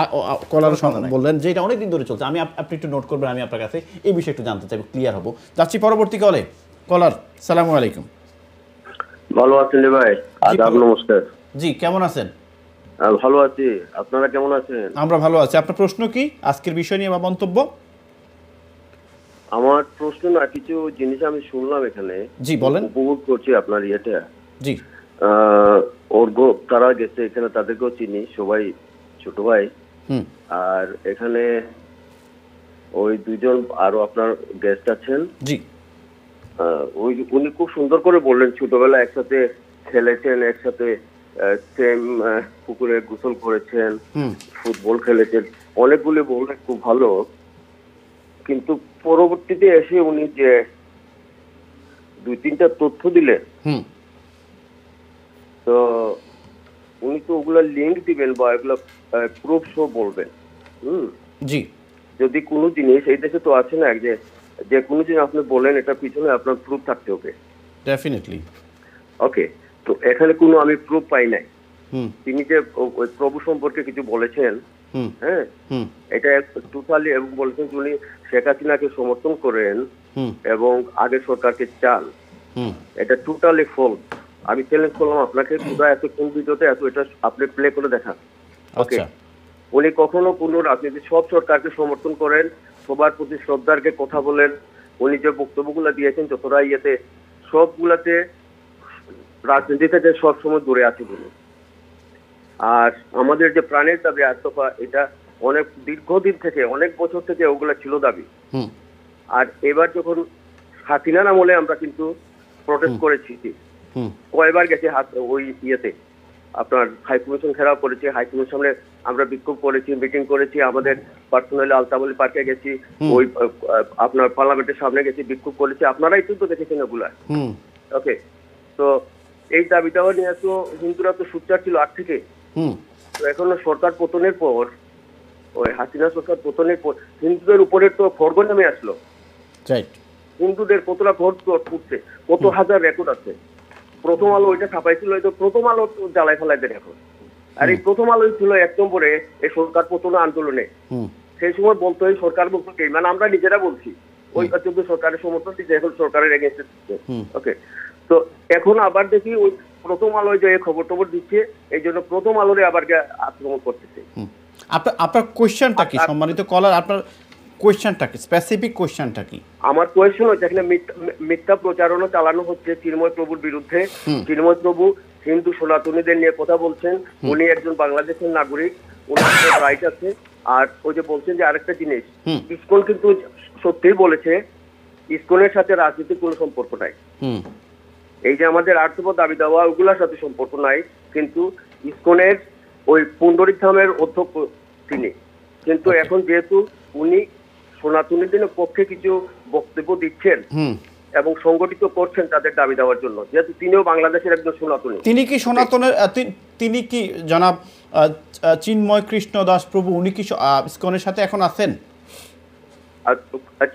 কলার বললেন যে এটা অনেকদিন ধরে চলছে। আপনি একটু নোট করবেন, আমি আপনার কাছে এই বিষয়ে একটু জানতে চাইব, ক্লিয়ার হবো। যাচ্ছি পরবর্তী কলে। কলার, সালামু আলাইকুম। ভালো আছেন ভাই? আদাব, নমস্কার। জি, কেমন আছেন? ভালো আছি, আপনারা কেমন আছেন? আমরা ভালো আছি। আপনার প্রশ্ন কি আজকের বিষয় নিয়ে বা মন্তব্য? আমার প্রশ্ন না, কিছু জিনিস আমি শুনলাম এখানে। জি বলেন। উপভোগ করছি আপনার ইয়েটা। জি। তারা গেছে এখানে, তাদেরকেও চিনি, সবাই ছোট ভাই। আর এখানে ওই দুজন আরো আপনার গেস্ট আছেন। জি। উনি খুব সুন্দর করে বললেন, ছোটবেলা একসাথে খেলেছেন, একসাথে সেম পুকুরে গোসল করেছেন, ফুটবল খেলেছেন, অনেকগুলি বললেন, খুব ভালো। কিন্তু পরবর্তীতে এসে উনি যে 2-3টা তথ্য দিলেন, তো উনি তো ওগুলা লিঙ্ক দিবেন বা এগুলা প্রুফ সহ বলবেন। জি। যদি কোনো জিনিস, এই দেশে তো আছে না যে কোনো জিনিস আপনি বলেন এটার পিছনে আপনার প্রুফ থাকতে হবে। ডেফিনেটলি। ওকে, তো এখানে কোনো আমি প্রুফ পাই নাই। তিনি যে ওই প্রভু সম্পর্কে কিছু বলেছেন, হ্যাঁ, এটা টোটালি, এবং বলেছেন উনি শেখ হাসিনাকে সমর্থন করেন এবং আগের সরকারকে চান, এটা টোটালি ফলস। আমি চ্যালেঞ্জ করলাম আপনাকে, এত কোন ভিডিওতে এত এটা আপনি প্লে করে দেখান। ওকে, উনি কখনো কোনো রাজনীতি, সব সরকারকে সমর্থন করেন, সবার প্রতি শ্রদ্ধারকে কথা বলেন। উনি যে বক্তব্যগুলো দিয়েছেন যতটা ইয়েতে, সবগুলাতে রাজনীতি থেকে সবসময় দূরে আছে বলে। আর আমাদের যে প্রাণের দাবি 8 দফা, এটা অনেক দীর্ঘদিন থেকে, অনেক বছর থেকে ওগুলা ছিল দাবি। আর এবার যখন হাসিনার আমলে আমরা কিন্তু প্রটেস্ট করেছি, কয়বার গেছি ওই ইয়েতে, আপনার হাইকমিশন ঘেরাও করেছি, হাইকমিশন সামনে আমরা বিক্ষোভ করেছি, মিটিং করেছি, আমাদের পার্সোনালি আলতাবলি পার্কে গেছি, ওই আপনার পার্লামেন্টের সামনে গেছি, বিক্ষোভ করেছি, আপনারাই কিন্তু দেখেছেন এগুলা। ওকে, তো এই দাবিটাও নিয়ে তো হিন্দুরা তো সোচ্চার ছিল আগ থেকে। তো এখন সরকার পতনের পর, ওই হাসিনা সরকার পতনের পর হিন্দুদের উপরে তো খড়গ নেমে আসলো। হিন্দুদের কতটা ঘর করছে, কত হাজার রেকর্ড আছে। প্রথম আলো ওইটা ছাপাইছিল, প্রথম আলো জ্বালাই ফেলাই দেন এখন। আর এই প্রথম আলোই ছিল 1 নম্বরে এই সরকার পতন আন্দোলনে। সেই সময় বলতো এই সরকার বলতো কি, মানে আমরা নিজেরা বলছি, ওই কিন্তু সরকারের সমর্থন দিচ্ছে, এখন সরকারের এগেইনস্টে দিচ্ছে। ওকে, তো এখন আবার দেখি ওই প্রথম আলোয় যে খবর টবর দিচ্ছে, এই জন্য প্রথম আলোরে আবার আক্রমণ করতেছে। আপনার কোয়েশ্চেনটা কি সম্মানিত কলার? আপনার কোয়েশ্চেনটা কি, স্পেসিফিক কোয়েশ্চেনটা কি? আমার কোয়েশ্চেন হচ্ছে এখানে মিথ্যা প্রচারণা চালানো হচ্ছে চিন্ময় প্রভুর বিরুদ্ধে। চিন্ময় প্রভু হিন্দু সনাতনীদের নিয়ে কথা বলছেন, উনি একজন বাংলাদেশের নাগরিক, ওনার রাইট আছে। আর ওই যে বলছেন যে আরেকটা জিনিস, ইসকন কিন্তু সত্যিই বলেছে ইসকনের সাথে রাজনীতির কোনো সম্পর্ক নাই। এই যে আমাদের 8 দফা দাবি দেওয়া, ওগুলোর সাথে সম্পর্ক নাই। কিন্তু ইসকনের ওই পুণ্ডরিক ধামের অধ্যক্ষ তিনি, কিন্তু এখন যেহেতু উনি সনাতনীদের পক্ষে কিছু বক্তব্য দিচ্ছেন এবং সংগঠিত করছেন তাদের দাবি দেওয়ার জন্য, যেহেতু তিনিও বাংলাদেশের একজন সনাতনী। তিনি কি সনাতনের, তিনি কি জনাব চিন্ময় কৃষ্ণ দাস প্রভু, উনি কি ইসকনের সাথে এখন আছেন?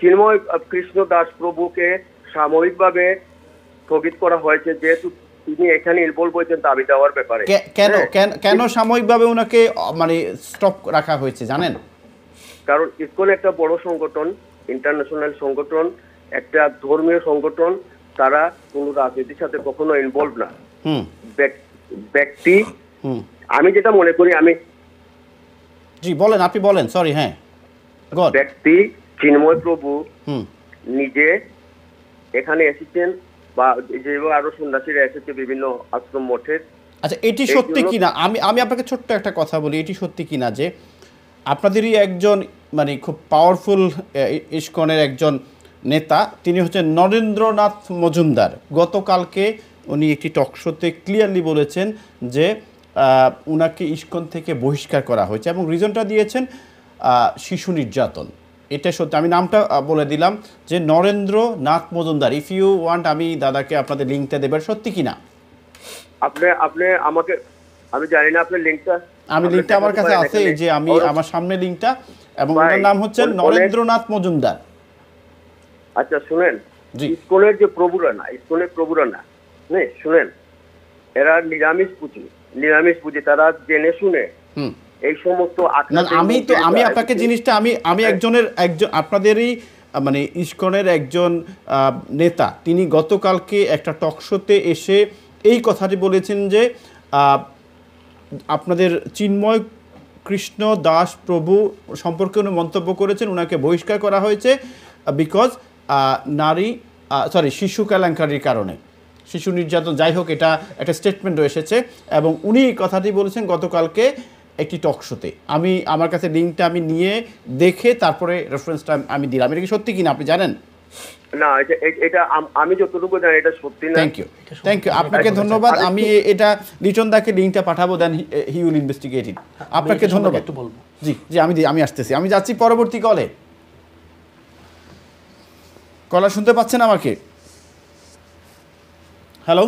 চিন্ময় কৃষ্ণ দাস প্রভুকে সাময়িকভাবে স্থগিত করা হয়েছে, যেহেতু তিনি এখানে ইনভলভ হয়েছেন দাবি দেওয়ার ব্যাপারে। কেন সাময়িকভাবে ওনাকে মানে স্টপ রাখা হয়েছে জানেন? কারণ ইসকন একটা বড় সংগঠন, ইন্টারন্যাশনাল সংগঠন, একটা ধর্মীয় সংগঠন, তারা কোনো রাজনীতির সাথে কখনো ইনভলভ না। ব্যক্তি, আমি যেটা মনে করি, জি বলেন, আপনি বলেন, সরি, হ্যাঁ, ব্যক্তি চিন্ময় প্রভু নিজে এখানে এসেছেন, বা যেভাবে আরো সন্ন্যাসীরা এসেছে বিভিন্ন আশ্রম মঠের। আচ্ছা, এটি সত্যি কিনা আমি আপনাকে ছোট্ট একটা কথা বলি, এটি সত্যি কিনা যে আপনাদেরই একজন মানে খুব পাওয়ারফুল ইসকনের একজন নেতা, তিনি হচ্ছেন নরেন্দ্রনাথ মজুমদার, গতকালকে উনি একটি টকশোতে ক্লিয়ারলি বলেছেন যে উনাকে ইসকন থেকে বহিষ্কার করা হয়েছে এবং রিজনটা দিয়েছেন শিশু নির্যাতন। এটা সত্যি, আমি নামটা বলে দিলাম যে Narendranath Majumdar. If you want, আমি দাদাকে আপনাদের লিঙ্কটা দেবেন, সত্যি কিনা? আপনি আমাকে, আমি জানি না আপনার লিঙ্কটা, লিঙ্কটা আমার কাছে আছে, এই যে আমি আমার সামনে লিঙ্কটা, এবং ওনার নাম হচ্ছে নরেন্দ্রনাথ মজুমদার। আচ্ছা শুনেন, ইসকনের যে প্রভুরা না, শুনেন, এরা নিরামিষ পুঁজি, তারা জেনে শুনে এই সমস্ত আমি আপনাকে জিনিসটা আমি একজন আপনাদেরই মানে ইসকনের একজন নেতা, তিনি গতকালকে একটা টকশোতে এসে এই কথাটি বলেছেন যে আপনাদের চিন্ময় কৃষ্ণ দাস প্রভু সম্পর্কে উনি মন্তব্য করেছেন, ওনাকে বহিষ্কার করা হয়েছে বিকজ শিশু কেলেঙ্কারির কারণে, শিশু নির্যাতন, যাই হোক, এটা একটা স্টেটমেন্টও এসেছে এবং উনি কথাটি বলেছেন গতকালকে একটি টকশোতে। আমার কাছে লিঙ্কটা আমি নিয়ে দেখে তারপরে রেফারেন্সটা আমি দিলাম। এটা কি সত্যি কিনা আপনি জানেন? না, এটা আমি যতটুকু জানি এটা সত্যি না। থ্যাংক ইউ, আপনাকে ধন্যবাদ। আমি এটা লিটন দাকে লিঙ্কটা পাঠাবো, দেন হি উইল ইনভেস্টিগেট ইট। আপনাকে ধন্যবাদ। জি আমি আসতেছি, আমি যাচ্ছি পরবর্তী কলে। কলার শুনতে পাচ্ছেন আমাকে? হ্যালো,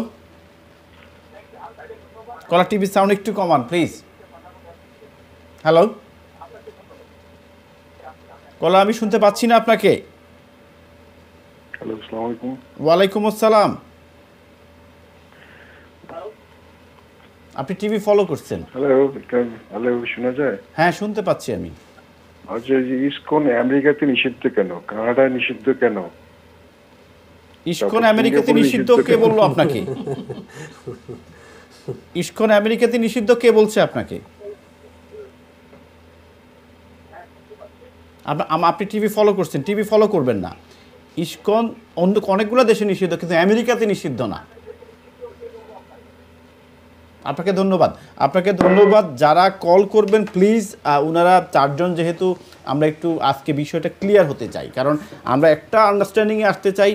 কলার টিভি সাউন্ড একটু কমান প্লিজ। হ্যালো কলা, আমি শুনতে পাচ্ছি না আপনাকে। ওয়ালাইকুম আসসালাম। আপনি টিভি ফলো করছেন? হ্যালো, শোনা যায়? হ্যাঁ, শুনতে পাচ্ছি আমি। আচ্ছা, ইসকন আমেরিকাতে নিষিদ্ধ কেন, কানাডায় নিষিদ্ধ কেন? ইসকন আমেরিকাতে নিষিদ্ধ কে বললো আপনাকে? ইসকন আমেরিকাতে নিষিদ্ধ কে বলছে আপনাকে? আপনি টিভি ফলো করছেন, টিভি ফলো করবেন না। ইসকন অনেকগুলো দেশে নিষিদ্ধ, কিন্তু আমেরিকাতে নিষিদ্ধ না। আপনাকে ধন্যবাদ। যারা কল করবেন প্লিজ, ওনারা চারজন, যেহেতু আমরা একটু আজকে বিষয়টা ক্লিয়ার হতে চাই, কারণ আমরা একটা আন্ডারস্ট্যান্ডিংয়ে আসতে চাই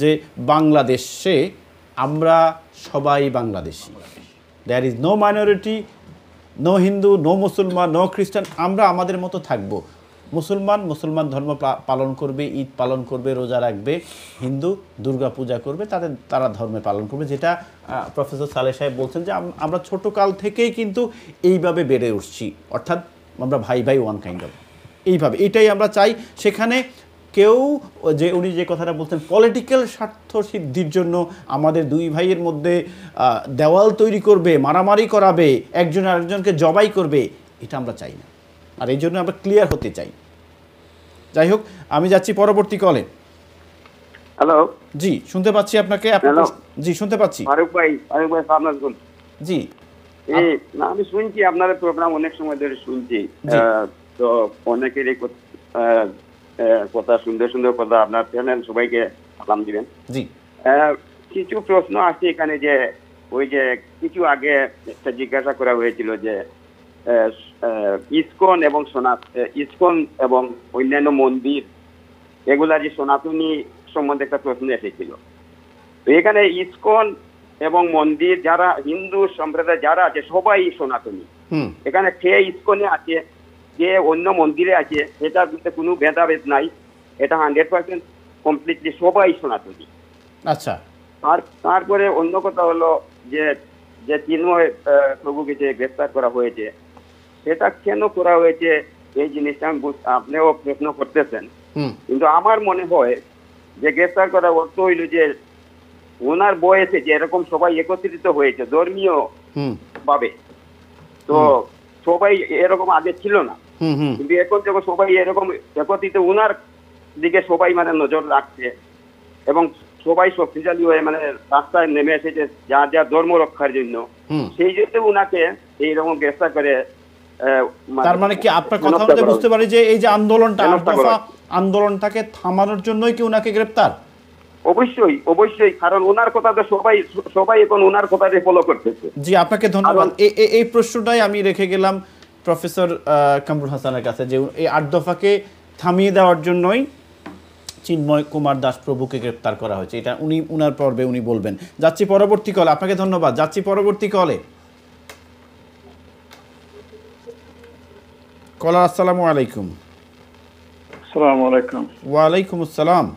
যে বাংলাদেশে আমরা সবাই Bangladeshi. There is no minority, no Hindu, no মুসলমান, নো খ্রিস্টান। আমরা আমাদের মতো থাকবো। মুসলমান ধর্ম পালন করবে, ঈদ পালন করবে, রোজা রাখবে। হিন্দু দুর্গা পূজা করবে, তারা ধর্মে পালন করবে। যেটা প্রফেসর সালেহ সাহেব বলছেন যে আমরা ছোটোকাল থেকেই কিন্তু এইভাবে বেড়ে উঠছি, অর্থাৎ আমরা ভাই ওয়ান কাইন্ড অফ, এইভাবে, এটাই আমরা চাই। সেখানে কেউ উনি যে কথাটা বলছেন পলিটিক্যাল স্বার্থ সিদ্ধির জন্য আমাদের দুই ভাইয়ের মধ্যে দেওয়াল তৈরি করবে, মারামারি করাবে, একজন আরেকজনকে জবাই করবে, এটা আমরা চাই না। আর এই জন্য আমরা ক্লিয়ার হতে চাই। যাই হোক, আমি যাচ্ছি পরবর্তী কলে। হ্যালো, জি শুনতে পাচ্ছি আপনাকে। জি শুনতে পাচ্ছি। ফারুক ভাই জি, না, আমি শুনছি আপনার প্রোগ্রাম অনেক সময় ধরে শুনছি, তো অনেকেরই কথা, সুন্দর কথা, আপনার চ্যানেল, সবাইকে সালাম দিবেন। জি, কিছু প্রশ্ন আছে এখানে, যে ওই যে কিছু আগে একটা জিজ্ঞাসা করা হয়েছিল যে ইসকন এবং অন্যান্য মন্দির, এগুলা যে সনাতনী সম্বন্ধে একটা প্রশ্ন এসেছিল। তো এখানে ইসকন এবং মন্দির, যারা হিন্দু সম্প্রদায় যারা আছে সবাই সনাতনী। এখানে কে ইসকনে আছে, কে অন্য মন্দিরে আছে, এটার মধ্যে কোনো ভেদাভেদ নাই। এটা 100% কমপ্লিটলি সবাই সনাতনী। আচ্ছা, আর তারপরে অন্য কথা হলো যে চিন্ময় প্রভুকে যে গ্রেফতার করা হয়েছে, সেটা কেন করা হয়েছে এই জিনিসটা আপনিও প্রশ্ন করতেছেন, কিন্তু আমার মনে হয় যে গ্রেফতার করা অর্থ হইল যে ওনার বয়সে যে এরকম সবাই একত্রিত হয়েছে ধর্মীয় ভাবে, তো সবাই এরকম আগে ছিল না, কিন্তু এখন যখন সবাই এরকম একত্রিত ওনার দিকে সবাই মানে নজর রাখছে এবং সবাই শক্তিশালী হয়ে মানে রাস্তায় নেমে এসেছে যার যার ধর্ম রক্ষার জন্য, সেই জন্য উনাকে এইরকম গ্রেফতার করে। তার মানে কি আপনার কথা মতে বুঝতে পারি যে এই যে আন্দোলনটাকে থামানোর জন্যই কি উনাকে গ্রেফতার? অবশ্যই অবশ্যই, কারণ ওনার কথা তো সবাই এখন ওনার কথাটাই ফলো করতেছে। জি, আপনাকে ধন্যবাদ। এই প্রশ্নটাই আমি রেখে গেলাম প্রফেসর কামরুল হাসানের কাছে, যে এই 8 দফাকে থামিয়ে দেওয়ার জন্যই চিন্ময় কুমার দাস প্রভুকে গ্রেফতার করা হয়েছে। এটা উনার পর্বে উনি বলবেন। যাচ্ছি পরবর্তী কলে। আপনাকে ধন্যবাদ। যাচ্ছি পরবর্তী কলে। কলার আসসালামু আলাইকুম। আসসালামু আলাইকুম। ওয়ালাইকুম আসসালাম।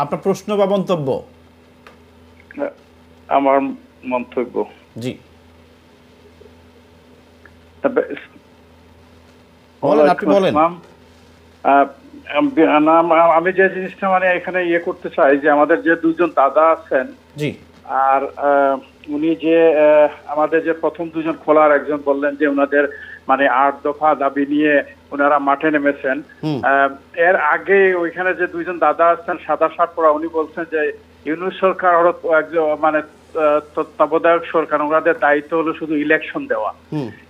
আপনার প্রশ্ন বা মন্তব্য? আমার মন্তব্য, জি বলেন, আপনি বলেন। আমি যে জিনিসটা মানে এখানে করতে চাই যে আমাদের যে দুজন দাদা আছেন, জি, আর উনি যে আমাদের যে প্রথম দুজন খোলার একজন বললেন যে ওনাদের মানে 8 দফা দাবি নিয়ে ওনারা মাঠে নেমেছেন। এর আগে ওইখানে যে দুইজন দাদা আছেন সাদা শার্ট পরা, উনি বলছেন যে ইউনূস সরকার মানে তত্ত্বাবধায়ক সরকার, ওনাদের দায়িত্ব হলো শুধু ইলেকশন দেওয়া,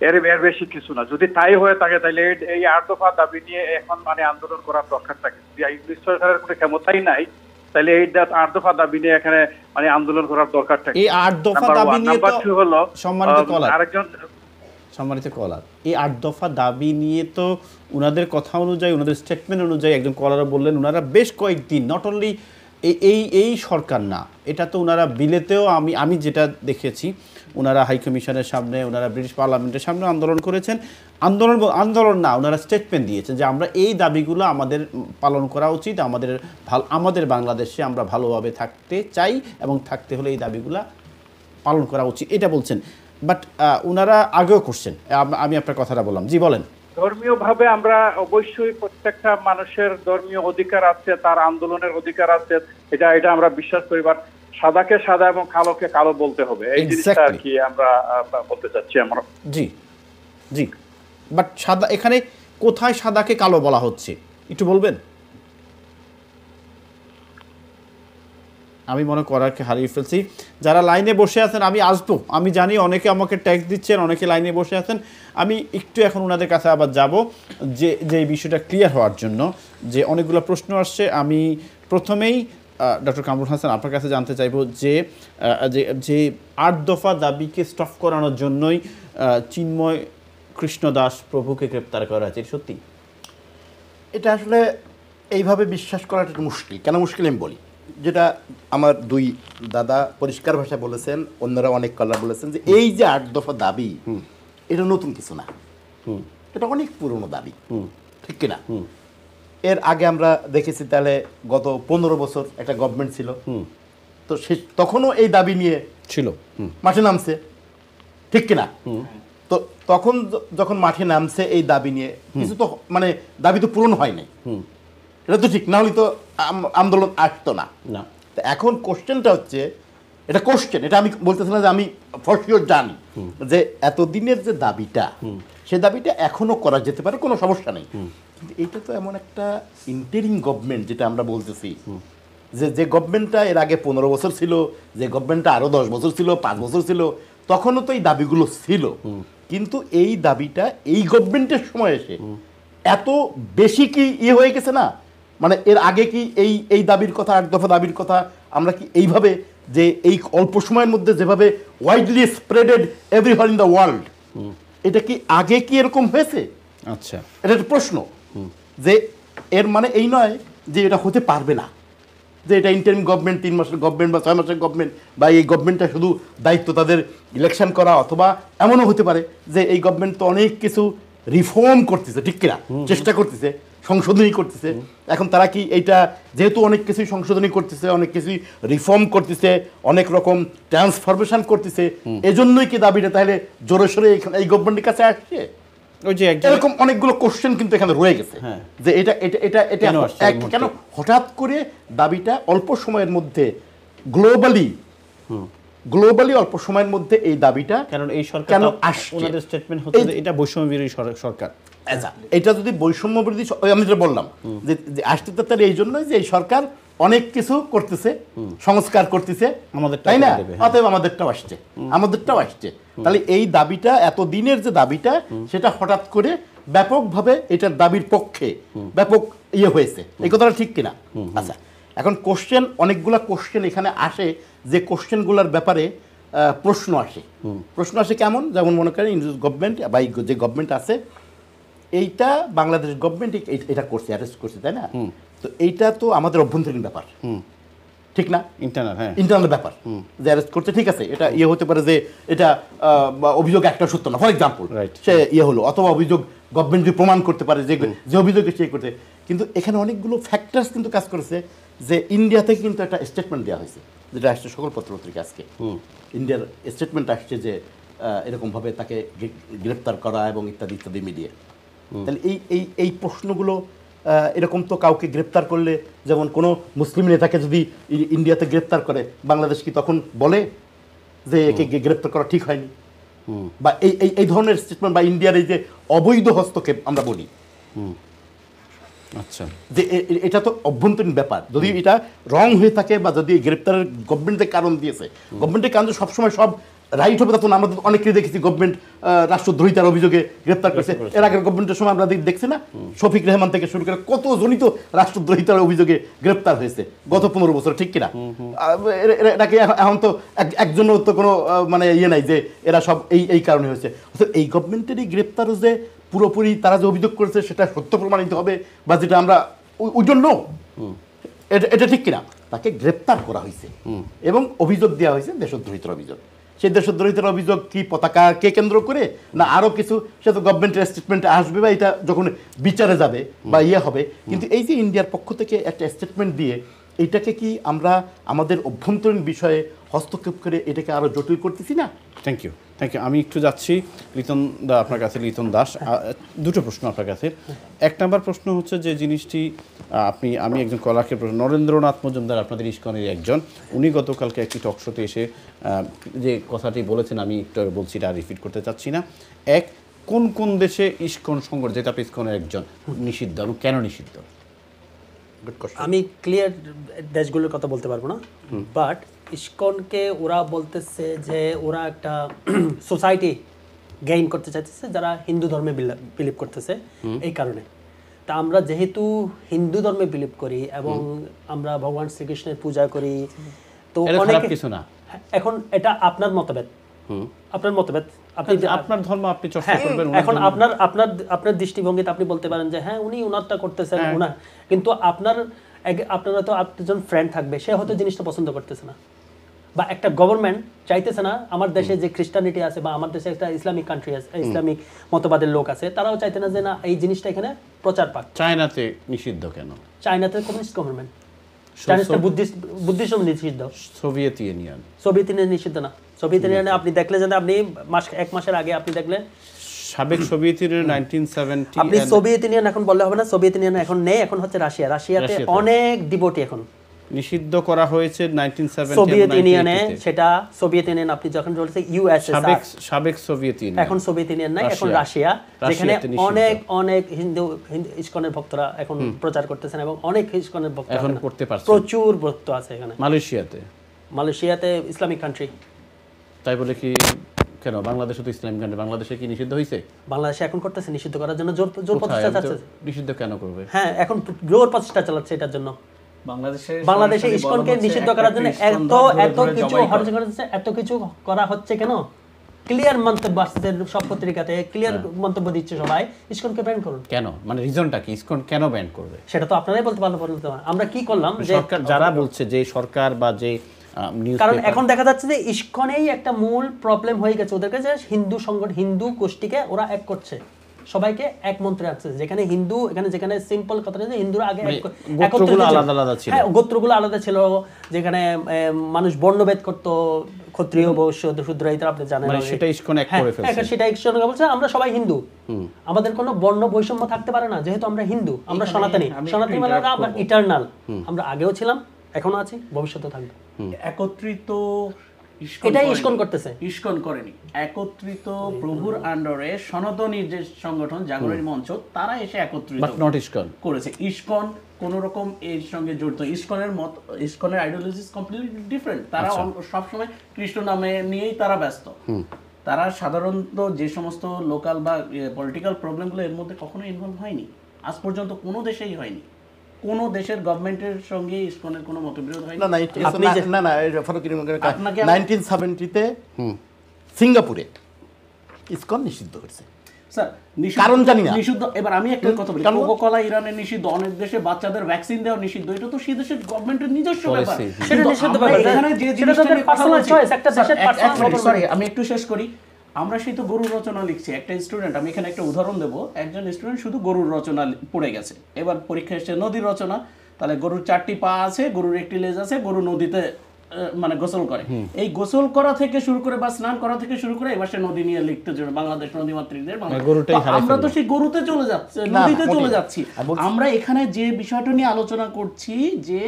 এর বেশি কিছু না। যদি তাই হয়ে থাকে তাহলে এই 8 দফা দাবি নিয়ে এখন মানে আন্দোলন করার দরকার থাকে। ইউনূস সরকারের কোনো ক্ষমতাই নাই, তাহলে এই 8 দফা দাবি নিয়ে এখানে মানে আন্দোলন করার দরকার থাকে। এই 8 দফা দাবি নিয়ে তো হলো সম্মানিত কলার, এই 8 দফা দাবি নিয়ে তো উনাদের কথা অনুযায়ী, উনাদের স্টেটমেন্ট অনুযায়ী, একজন কলারও বললেন উনারা বেশ কয়েকদিন, নট অনলি এই সরকার না, এটা তো উনারা বিলেতেও আমি যেটা দেখেছি, ওনারা হাই কমিশনের সামনে, ওনারা ব্রিটিশ পার্লামেন্টের সামনে আন্দোলন করেছেন। আন্দোলন না, ওনারা স্টেটমেন্ট দিয়েছেন যে আমরা এই দাবিগুলো আমাদের পালন করা উচিত, আমাদের বাংলাদেশে আমরা ভালোভাবে থাকতে চাই এবং থাকতে হলে এই দাবিগুলো পালন করা উচিত, এটা বলছেন। বাট ওনারা আগেও করছেন, আমি আপনার কথাটা বললাম। জি বলেন। ধর্মীয় ভাবে আমরা অবশ্যই প্রত্যেকটা মানুষের ধর্মীয় অধিকার আছে, তার আন্দোলনের অধিকার আছে, এটা আমরা বিশ্বাস করি। বাট সাদাকে সাদা এবং কালোকে কালো বলতে হবে, এই জিনিসটা আর কি আমরা বলতে চাচ্ছি আমরা। জি জি, বাট সাদা এখানে কোথায় সাদাকে কালো বলা হচ্ছে একটু বলবেন? আমি মনে করারকে হারিয়ে ফেলছি। যারা লাইনে বসে আছেন, আমি আসবো, আমি জানি অনেকে আমাকে ট্যাক্স দিচ্ছেন, অনেকে লাইনে বসে আছেন, আমি একটু এখন ওনাদের কাছে আবার যাব যে এই বিষয়টা ক্লিয়ার হওয়ার জন্য, যে অনেকগুলো প্রশ্ন আসছে। আমি প্রথমেই ডক্টর কামরুল হাসান আপনার কাছে জানতে চাইব যে 8 দফা দাবিকে স্টপ করানোর জন্যই চিন্ময় কৃষ্ণ দাস প্রভুকে গ্রেপ্তার করা হয়েছে, সত্যি? এটা আসলে এইভাবে বিশ্বাস করাটা একটু মুশকিল। কেন মুশকিল আমি বলি। যেটা আমার 2 দাদা পরিষ্কার ভাষায় বলেছেন, অন্যরা অনেক কলার বলেছেন যে এই যে 8 দফা দাবি, এটা নতুন কিছু না, এটা অনেক পুরনো দাবি, ঠিক কিনা? এর আগে আমরা দেখেছি তাহলে গত 15 বছর একটা গভর্নমেন্ট ছিল, তো তখনও এই দাবি নিয়ে ছিল, মাঠে নামছে, ঠিক কিনা? তো তখন যখন মাঠে নামছে এই দাবি নিয়ে, কিছু তো মানে দাবি তো পূরণ হয় নাই, এটা তো ঠিক না, হলে তো আন্দোলন আসতো না। তো এখন কোশ্চেনটা হচ্ছে, এটা কোশ্চেন, এটা আমি বলতেছিলাম যে আমি ফর শিওর জানি যে এতদিনের যে দাবিটা, সে দাবিটা এখনো করা যেতে পারে, কোনো সমস্যা নেই। কিন্তু এইটা তো এমন একটা ইন্টারিম গভর্নমেন্ট, যেটা আমরা বলতেছি, যে গভর্নমেন্টটা এর আগে 15 বছর ছিল, যে গভর্নমেন্টটা আরও 10 বছর ছিল, 5 বছর ছিল, তখনও তো এই দাবিগুলো ছিল। কিন্তু এই দাবিটা এই গভর্নমেন্টের সময় এসে এত বেশি কি হয়ে গেছে না, মানে এর আগে কি এই দাবির কথা, 8 দফা দাবির কথা আমরা কি এইভাবে যে এই অল্প সময়ের মধ্যে যেভাবে widely spreaded everywhere in the world, এটা কি আগে কি এরকম হয়েছে? আচ্ছা, এটা একটা প্রশ্ন। যে এর মানে এই নয় যে এটা হতে পারবে না, যে এটা ইন্টারিম গভর্নমেন্ট, 3 মাসের গভর্নমেন্ট বা 6 মাসের গভর্নমেন্ট, বা এই গভর্নমেন্টটা শুধু দায়িত্ব তাদের ইলেকশন করা, অথবা এমনও হতে পারে যে এই গভর্নমেন্ট তো অনেক কিছু রিফর্ম করতেছে, ঠিক কিনা, চেষ্টা করতেছে, সংশোধনী করতেছে। এখন তারা কি এইটা যেহেতু অনেক কিছুই সংশোধনী করতেছে, অনেক কিছুই রিফর্ম করতেছে, অনেক রকম ট্রান্সফরমেশন করতেছে, এজন্যই কি দাবিটা তাহলে জোরে সোরে এই গভর্নমেন্টের কাছে আসছে? ওই যে এরকম অনেকগুলো কোশ্চেন কিন্তু এখানে রয়ে গেছে যে এটা এটা এটা এটা কেন হঠাৎ করে দাবিটা অল্প সময়ের মধ্যে গ্লোবালি অল্প সময়ের মধ্যে এই দাবিটা, কারণ এই সরকার কেন আসছে, ওনাদের স্টেটমেন্ট হচ্ছে যে এটা বৈষম্য বিরোধী সরকার। এটা যদি বৈষম্য বিরোধী, আমি যেটা বললাম যে আসতে তার এই জন্যই যে এই সরকার অনেক কিছু করতেছে, সংস্কার করতেছে, তাই না, অতএব আমাদেরটাও আসছে। তাহলে এই দাবিটা, এত দিনের যে দাবিটা, সেটা হঠাৎ করে ব্যাপকভাবে এটার দাবির পক্ষে ব্যাপক হয়েছে, এই কথাটা ঠিক কিনা? আচ্ছা, এখন অনেকগুলা কোশ্চেন এখানে আসে, যে কোশ্চেনগুলোর ব্যাপারে প্রশ্ন আসে কেমন, যেমন মনে করেন ইন্ডিয়ান গভর্নমেন্ট বা যে গভর্নমেন্ট আছে, এইটা বাংলাদেশ গভর্নমেন্ট এটা করছে, অ্যারেস্ট করছে, তাই না? তো এইটা তো আমাদের অভ্যন্তরীণ ব্যাপার, ঠিক না? ইন্টারনাল ব্যাপার, যে অ্যারেস্ট করছে, ঠিক আছে, এটা হতে পারে যে এটা অভিযোগ একটা সত্য না, ফর এক্সাম্পল, সে হলো, অথবা অভিযোগ গভর্নমেন্ট যদি প্রমাণ করতে পারে যে অভিযোগে সে করতে, কিন্তু এখানে অনেকগুলো ফ্যাক্টরস কিন্তু কাজ করেছে। যে ইন্ডিয়া থেকে কিন্তু একটা স্টেটমেন্ট দেওয়া হয়েছে, যেটা আসছে সকল পত্রপত্রিকা আজকে, ইন্ডিয়ার স্টেটমেন্ট আসছে যে এরকমভাবে তাকে গ্রেপ্তার করা এবং ইত্যাদি ইত্যাদি মিডিয়া। তাহলে এই প্রশ্নগুলো, এরকম তো কাউকে গ্রেপ্তার করলে, যেমন কোনো মুসলিম নেতাকে যদি ইন্ডিয়াতে গ্রেপ্তার করে, বাংলাদেশ কি তখন বলে যে একে গ্রেপ্তার করা ঠিক হয়নি? বা এই ধরনের স্টেটমেন্ট, বা ইন্ডিয়ার এই যে অবৈধ হস্তক্ষেপ আমরা বলি, আচ্ছা, যে এটা তো অভ্যন্তরীণ ব্যাপার। যদি এটা রং হয়ে থাকে, বা যদি গরেপ্তারের গভর্নমেন্টের কারণ দিয়েছে, গভর্নমেন্টের কারণ সবসময় সব রাইট হবে, তখন আমরা অনেকেই দেখেছি গভর্নমেন্ট রাষ্ট্রদ্রোহিতার অভিযোগে গ্রেপ্তার করেছে। এর আগের গভর্নমেন্টের সময় আমরা দেখছি না, শফিক রেহমান থেকে শুরু করে কত জনিত রাষ্ট্রদ্রোহিতার অভিযোগে গ্রেপ্তার হয়েছে গত 15 বছর, ঠিক কিনা? এটাকে এখন তো একজনও তো কোনো মানে নাই যে এরা সব এই কারণে হয়েছে। এই গভর্নমেন্টেরই গ্রেপ্তারও যে পুরোপুরি তারা যে অভিযোগ করেছে সেটা সত্য প্রমাণিত হবে, বা যেটা আমরা ওই জন্য এটা ঠিক কিনা? তাকে গ্রেপ্তার করা হয়েছে এবং অভিযোগ দেওয়া হয়েছে দেশদ্রোহিতার অভিযোগ। সেই দেশদ্রোহিতার অভিযোগ কি পতাকাকে কেন্দ্র করে, না আরও কিছু, সে তো গভর্নমেন্টের স্টেটমেন্টে আসবে, বা এটা যখন বিচারে যাবে বা হবে। কিন্তু এই যে ইন্ডিয়ার পক্ষ থেকে একটা স্টেটমেন্ট দিয়ে, এইটাকে কি আমরা আমাদের অভ্যন্তরীণ বিষয়ে হস্তক্ষেপ করে এটাকে আরও জটিল করতেছি না? Thank you. আমি একটু যাচ্ছি আপনার কাছে, লিটন দাস, দুটো প্রশ্ন আপনার কাছে। এক নম্বর প্রশ্ন হচ্ছে যে জিনিসটি আমি একজন কলাকে প্রশ্ন, নরেন্দ্রনাথ মজুমদার আপনাদের ইস্কনের একজন, উনি গতকালকে একটি টক শোতে এসে যে কথাটি বলেছেন, আমি একটু বলছি, এটা রিপিট করতে চাচ্ছি না। কোন কোন দেশে ইস্কন সংগঠন, যেটা ইস্কনের একজন, নিষিদ্ধ এবং কেন নিষিদ্ধ? আমি ক্লিয়ার দেশগুলোর কথা বলতে পারবো না, বাট ইসকনকে ওরা বলতেছে যে ওরা একটা সোসাইটি গেইন করতে চাইতেছে যারা হিন্দু ধর্মে বিলিভ করতেছে। এই কারণে তা আমরা যেহেতু হিন্দু ধর্মে বিলিভ করি এবং আমরা ভগবান শ্রীকৃষ্ণের পূজা করি, তো অনেক কিছু না। এখন এটা আপনার মতভেদ, আপনি আপনার ধর্ম আপনি চর্চা করবেন, এখন আপনার দৃষ্টিভঙ্গিতে আপনি বলতে পারেন যে হ্যাঁ উনি ওনারটা করতেছেন, ওনার, কিন্তু আপনারা তো একজন ফ্রেন্ড থাকবে, সে হয়তো জিনিসটা পছন্দ করতেছে না, বা একটা গভর্নমেন্ট চাইতেছে না আমার দেশে যে খ্রিস্টানিটি আছে, বা আমার দেশে একটা ইসলামিক কান্ট্রি আছে, ইসলামিক মতবাদের লোক আছে, তারাও চাইতে না যে না এই জিনিসটা এখানে প্রচার পাক। চায়নাতে নিষিদ্ধ কেন? চায়নাতে কমিউনিস্ট গভর্নমেন্ট, চাইনিজটা বুদ্ধিজম নিষিদ্ধ, সোভিয়েত ইউনিয়ন নিষিদ্ধ না। সোভিয়েত ইউনিয়নে আপনি দেখলে যে আপনি এক মাসের আগে আপনি দেখলে সাবেক সোভিয়েত ইউনিয়ন 1970, আপনি সোভিয়েত ইউনিয়ন এখন বললে হবে না, সোভিয়েত ইউনিয়ন এখন নেই, এখন হচ্ছে রাশিয়াতে অনেক ডিভোটি এখন নিষিদ্ধ করা হয়েছে 1970 সোভিয়েত ইউনিয়নে। সেটা সোভিয়েত ইউনিয়ন আপনি যখন বলতে ইউএসএসআর, সাবেক সোভিয়েত ইউনিয়ন, এখন সোভিয়েত ইউনিয়ন নাই, এখন রাশিয়া, যেখানে অনেক হিন্দু ইসকনের ভক্তরা এখন প্রচার করতেছেন, এবং অনেক ইসকনের ভক্ত এখন করতে পারছে, প্রচুর ভক্ত আছে এখানে। মালয়েশিয়াতে ইসলামিক কান্ট্রি, তাই বলে কি কেন বাংলাদেশে তো ইসলামিক কান্ট্রি, বাংলাদেশে কি নিষিদ্ধ হয়েছে? বাংলাদেশে এখন করতেছে নিষিদ্ধ করার জন্য জোর প্রচেষ্টা চালাচ্ছে। নিষিদ্ধ কেন করবে? হ্যাঁ, এখন জোর প্রচেষ্টা চালাচ্ছে এটার জন্য। বাংলাদেশে ইসকনকে নিষিদ্ধ করার জন্য এত কিছু করা হচ্ছে কেন? ক্লিয়ার মন্তব্য আসছে সব পত্রিকাতে, ক্লিয়ার মন্তব্য দিচ্ছে সবাই, ইসকনকে ব্যান করুন। কেন, মানে রিজনটা কি? ইসকন কেন ব্যান করবে সেটা তো আপনারাই বলতে পারবেন। আমরা কি করলাম, যে সরকার যারা বলছে যে সরকার বা যে কারণ এখন দেখা যাচ্ছে যে ইসকনেই একটা মূল প্রবলেম হয়ে গেছে ওদের কাছে, হিন্দু সংগঠন, হিন্দু গোষ্ঠীকে ওরা এক করছে, সবাইকে এক মন্ত্রে আছে, যেখানে হিন্দু, যেখানে সিম্পল কথা, হিন্দুরা আগে গোত্রগুলো আলাদা ছিল, গোত্রগুলো আলাদা ছিল, যেখানে মানুষ বর্ণভেদ করতো, ক্ষত্রিয় বৈশ্য শূদ্র এটা আপনি জানেন, মানে সেটা ইসকন এক করে ফেলছে। হ্যাঁ, সেটা ইসকন বলছে আমরা সবাই হিন্দু, আমাদের কোনো বর্ণ বৈষম্য থাকতে পারে না, যেহেতু আমরা হিন্দু, আমরা সনাতনী। সনাতনী মানে আমরা ইটারনাল, আমরা আগেও ছিলাম, এখনো আছি, ভবিষ্যতে থাকবে। একত্রিত এটাই ইসকন করতেছে, ইসকন করেনি। একত্রিত প্রভুর আন্ডারে সনাতনী যে সংগঠন জাগরণী মঞ্চ তারা এসে একত্রিত করেছে। ইসকন কোন রকম এর সঙ্গে জড়িত, ইসকনের আইডিওলজিস কমপ্লিটলি ডিফারেন্ট। তারা সবসময় কৃষ্ণ নামে নিয়েই তারা ব্যস্ত। তারা সাধারণত যে সমস্ত লোকাল বা পলিটিক্যাল প্রবলেমগুলো এর মধ্যে কখনো ইনভলভ হয়নি, আজ পর্যন্ত কোনো দেশেই হয়নি। কোন দেশের গভর্নমেন্টের সঙ্গে ইসকনের কোনো মতবিরোধ হয়নি। না 1970-তে সিঙ্গাপুরে ইসকন নিষিদ্ধ হয়েছে, কারণ জানি না নিষিদ্ধ। এবার আমি একটা কথা বলি, কোকা-কোলা ইরানে নিষিদ্ধ, অনেক দেশে বাচ্চাদের ভ্যাকসিন দেওয়া নিষিদ্ধ, এটা তো সেই দেশের গভর্নমেন্টের নিজস্ব ব্যাপার। এখানে যে জিনিসটা নিয়ে কথা বলছি, সরি আমি একটু শেষ করি। আমরা সেই তো গরুর রচনা লিখছি, একটা স্টুডেন্ট, আমি এখানে একটা উদাহরণ দেবো, একজন স্টুডেন্ট শুধু গরুর রচনা পড়ে গেছে, এবার পরীক্ষা এসছে নদীর রচনা, তাহলে গরুর 4টি পা আছে, গরুর 1টি লেজ আছে, গরু নদীতে মানে গোসল করে। এই গোসল করা থেকে শুরু করে বা স্নান করা থেকে শুরু করে এবার সে নদী নিয়ে লিখতে জন্য বাংলাদেশ নদীমাতৃকদের, আমরা তো সেই গরুতে চলে যাচ্ছি, নদীতে চলে যাচ্ছি। আমরা এখানে যে বিষয়টা নিয়ে আলোচনা করছি যে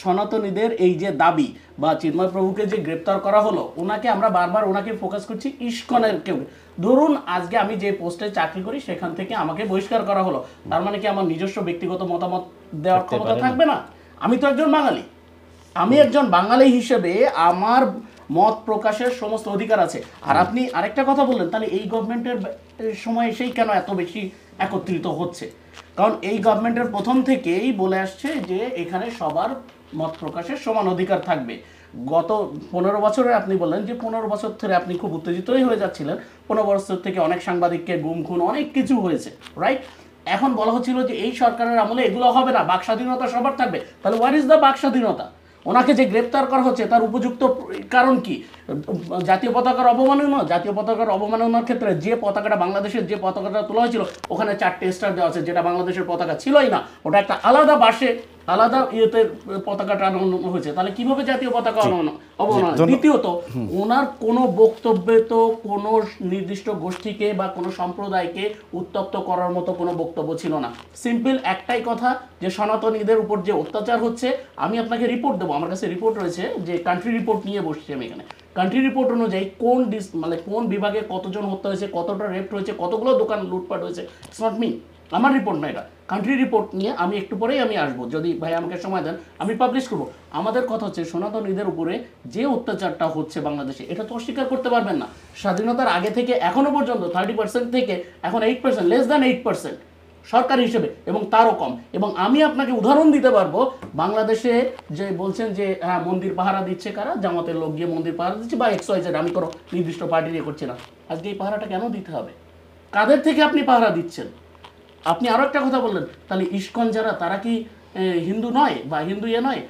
সনাতনীদের এই যে দাবি বা চিন্ময় প্রভুকে যে গ্রেপ্তার করা হলো, ওনাকে আমরা বারবার ওনাকে ফোকাস করছি ইসকনের কেউ। ধরুন আজকে আমি যে পোস্টে চাকরি করি সেখান থেকে আমাকে বহিষ্কার করা হলো, তার মানে কি আমার নিজস্ব ব্যক্তিগত মতামত দেওয়ার ক্ষমতা থাকবে না? আমি তো একজন বাঙালি, আমি একজন বাঙালি হিসেবে আমার মত প্রকাশের সমস্ত অধিকার আছে। আর আপনি আরেকটা কথা বললেন, তাহলে এই গভর্নমেন্টের সময় এসেই কেন এত বেশি একত্রিত হচ্ছে? কারণ এই গভর্নমেন্টের প্রথম থেকেই বলে আসছে যে এখানে সবার মত প্রকাশের সমান অধিকার থাকবে। গত 15 বছরে আপনি বললেন যে 15 বছর ধরে আপনি খুব উত্তেজিতই হয়ে যাচ্ছিলেন, 15 বছর থেকে অনেক সাংবাদিককে গুম খুন অনেক কিছু হয়েছে, রাইট? এখন বলা হচ্ছিল যে এই সরকারের আমলে এগুলো হবে না, বাক স্বাধীনতা সবার থাকবে। তাহলে হোয়াট ইজ দ্য বাক স্বাধীনতা? ওনাকে যে গ্রেপ্তার করা হচ্ছে তার উপযুক্ত কারণ কি? জাতীয় পতাকার অবমাননা। জাতীয় পতাকার অবমাননার ক্ষেত্রে যে পতাকাটা বাংলাদেশের যে পতাকাটা তোলা হয়েছিল ওখানে 4টে স্টার দেওয়া আছে, যেটা বাংলাদেশের পতাকা ছিলই না, ওটা একটা আলাদা বাসে আলাদা ইয়েতে পতাকাটা আনানো হয়েছে। তাহলে কিভাবে জাতীয় পতাকা অবমাননা? দ্বিতীয়ত, ওনার কোনো বক্তব্যে তো কোনো নির্দিষ্ট গোষ্ঠীকে বা কোনো সম্প্রদায়কে উত্তপ্ত করার মতো কোনো বক্তব্য ছিল না। সিম্পল একটাই কথা, যে সনাতনীদের উপর যে অত্যাচার হচ্ছে, আমি আপনাকে রিপোর্ট দেবো, আমার কাছে রিপোর্ট রয়েছে, যে কান্ট্রি রিপোর্ট নিয়ে বসছি আমি এখানে। কান্ট্রি রিপোর্ট অনুযায়ী কোন বিভাগে কতজন হত্যা হয়েছে, কতটা রেপ হয়েছে, কতগুলো দোকান লুটপাট হয়েছে, ইটস নট মি, আমার রিপোর্ট না এটা, কান্ট্রি রিপোর্ট নিয়ে আমি একটু পরেই আমি আসবো, যদি ভাই আমাকে সময় দেন আমি পাবলিশ করবো। আমাদের কথা হচ্ছে সনাতনীদের উপরে যে অত্যাচারটা হচ্ছে বাংলাদেশে, এটা তো অস্বীকার করতে পারবেন না। স্বাধীনতার আগে থেকে এখনো পর্যন্ত 30% থেকে এখন 8%, লেস দ্যান 8% সরকার হিসেবে, এবং তারও কম। এবং আমি আপনাকে উদাহরণ দিতে পারবো, বাংলাদেশে যে বলছেন যে হ্যাঁ মন্দির পাহারা দিচ্ছে কারা, জামাতের লোক গিয়ে মন্দির পাহারা দিচ্ছে বা XYZ, আমি কোনো নির্দিষ্ট পার্টি নিয়ে করছি না। আজকে এই পাহারাটা কেন দিতে হবে? কাদের থেকে আপনি পাহারা দিচ্ছেন? আপনি আরো একটা কথা বললেন, তাহলে ইসকন যারা তারা কি হিন্দু নয় বা হিন্দু নয়?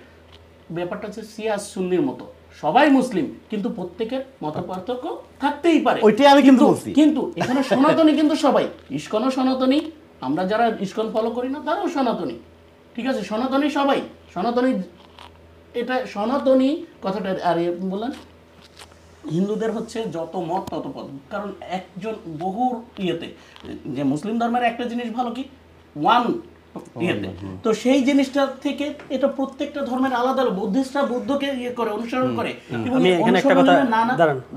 ব্যাপারটা হচ্ছে শিয়া সুন্নির মতো, সবাই মুসলিম, কিন্তু প্রত্যেকের মত পার্থক্য থাকতেই পারে। ওইটাই আমি কিন্তু বলছি, কিন্তু এখানে সনাতনী কিন্তু সবাই, ইসকনও সনাতনী, আমরা যারা ইসকন ফলো করি না তারাও সনাতনী, ঠিক আছে? সনাতনী সবাই সনাতনী, এটা সনাতনী কথাটা। আর বললেন হিন্দুদের হচ্ছে যত মত তত পথ, কারণ একজন বহুর ইয়েতে, যে মুসলিম ধর্মের একটা জিনিস ভালো কি ওয়ান ইয়েতে, তো সেই জিনিসটা থেকে এটা প্রত্যেকটা ধর্মের আলাদা। বুদ্ধিস্টরা বুদ্ধকে ইয়ে করে অনুসরণ করে,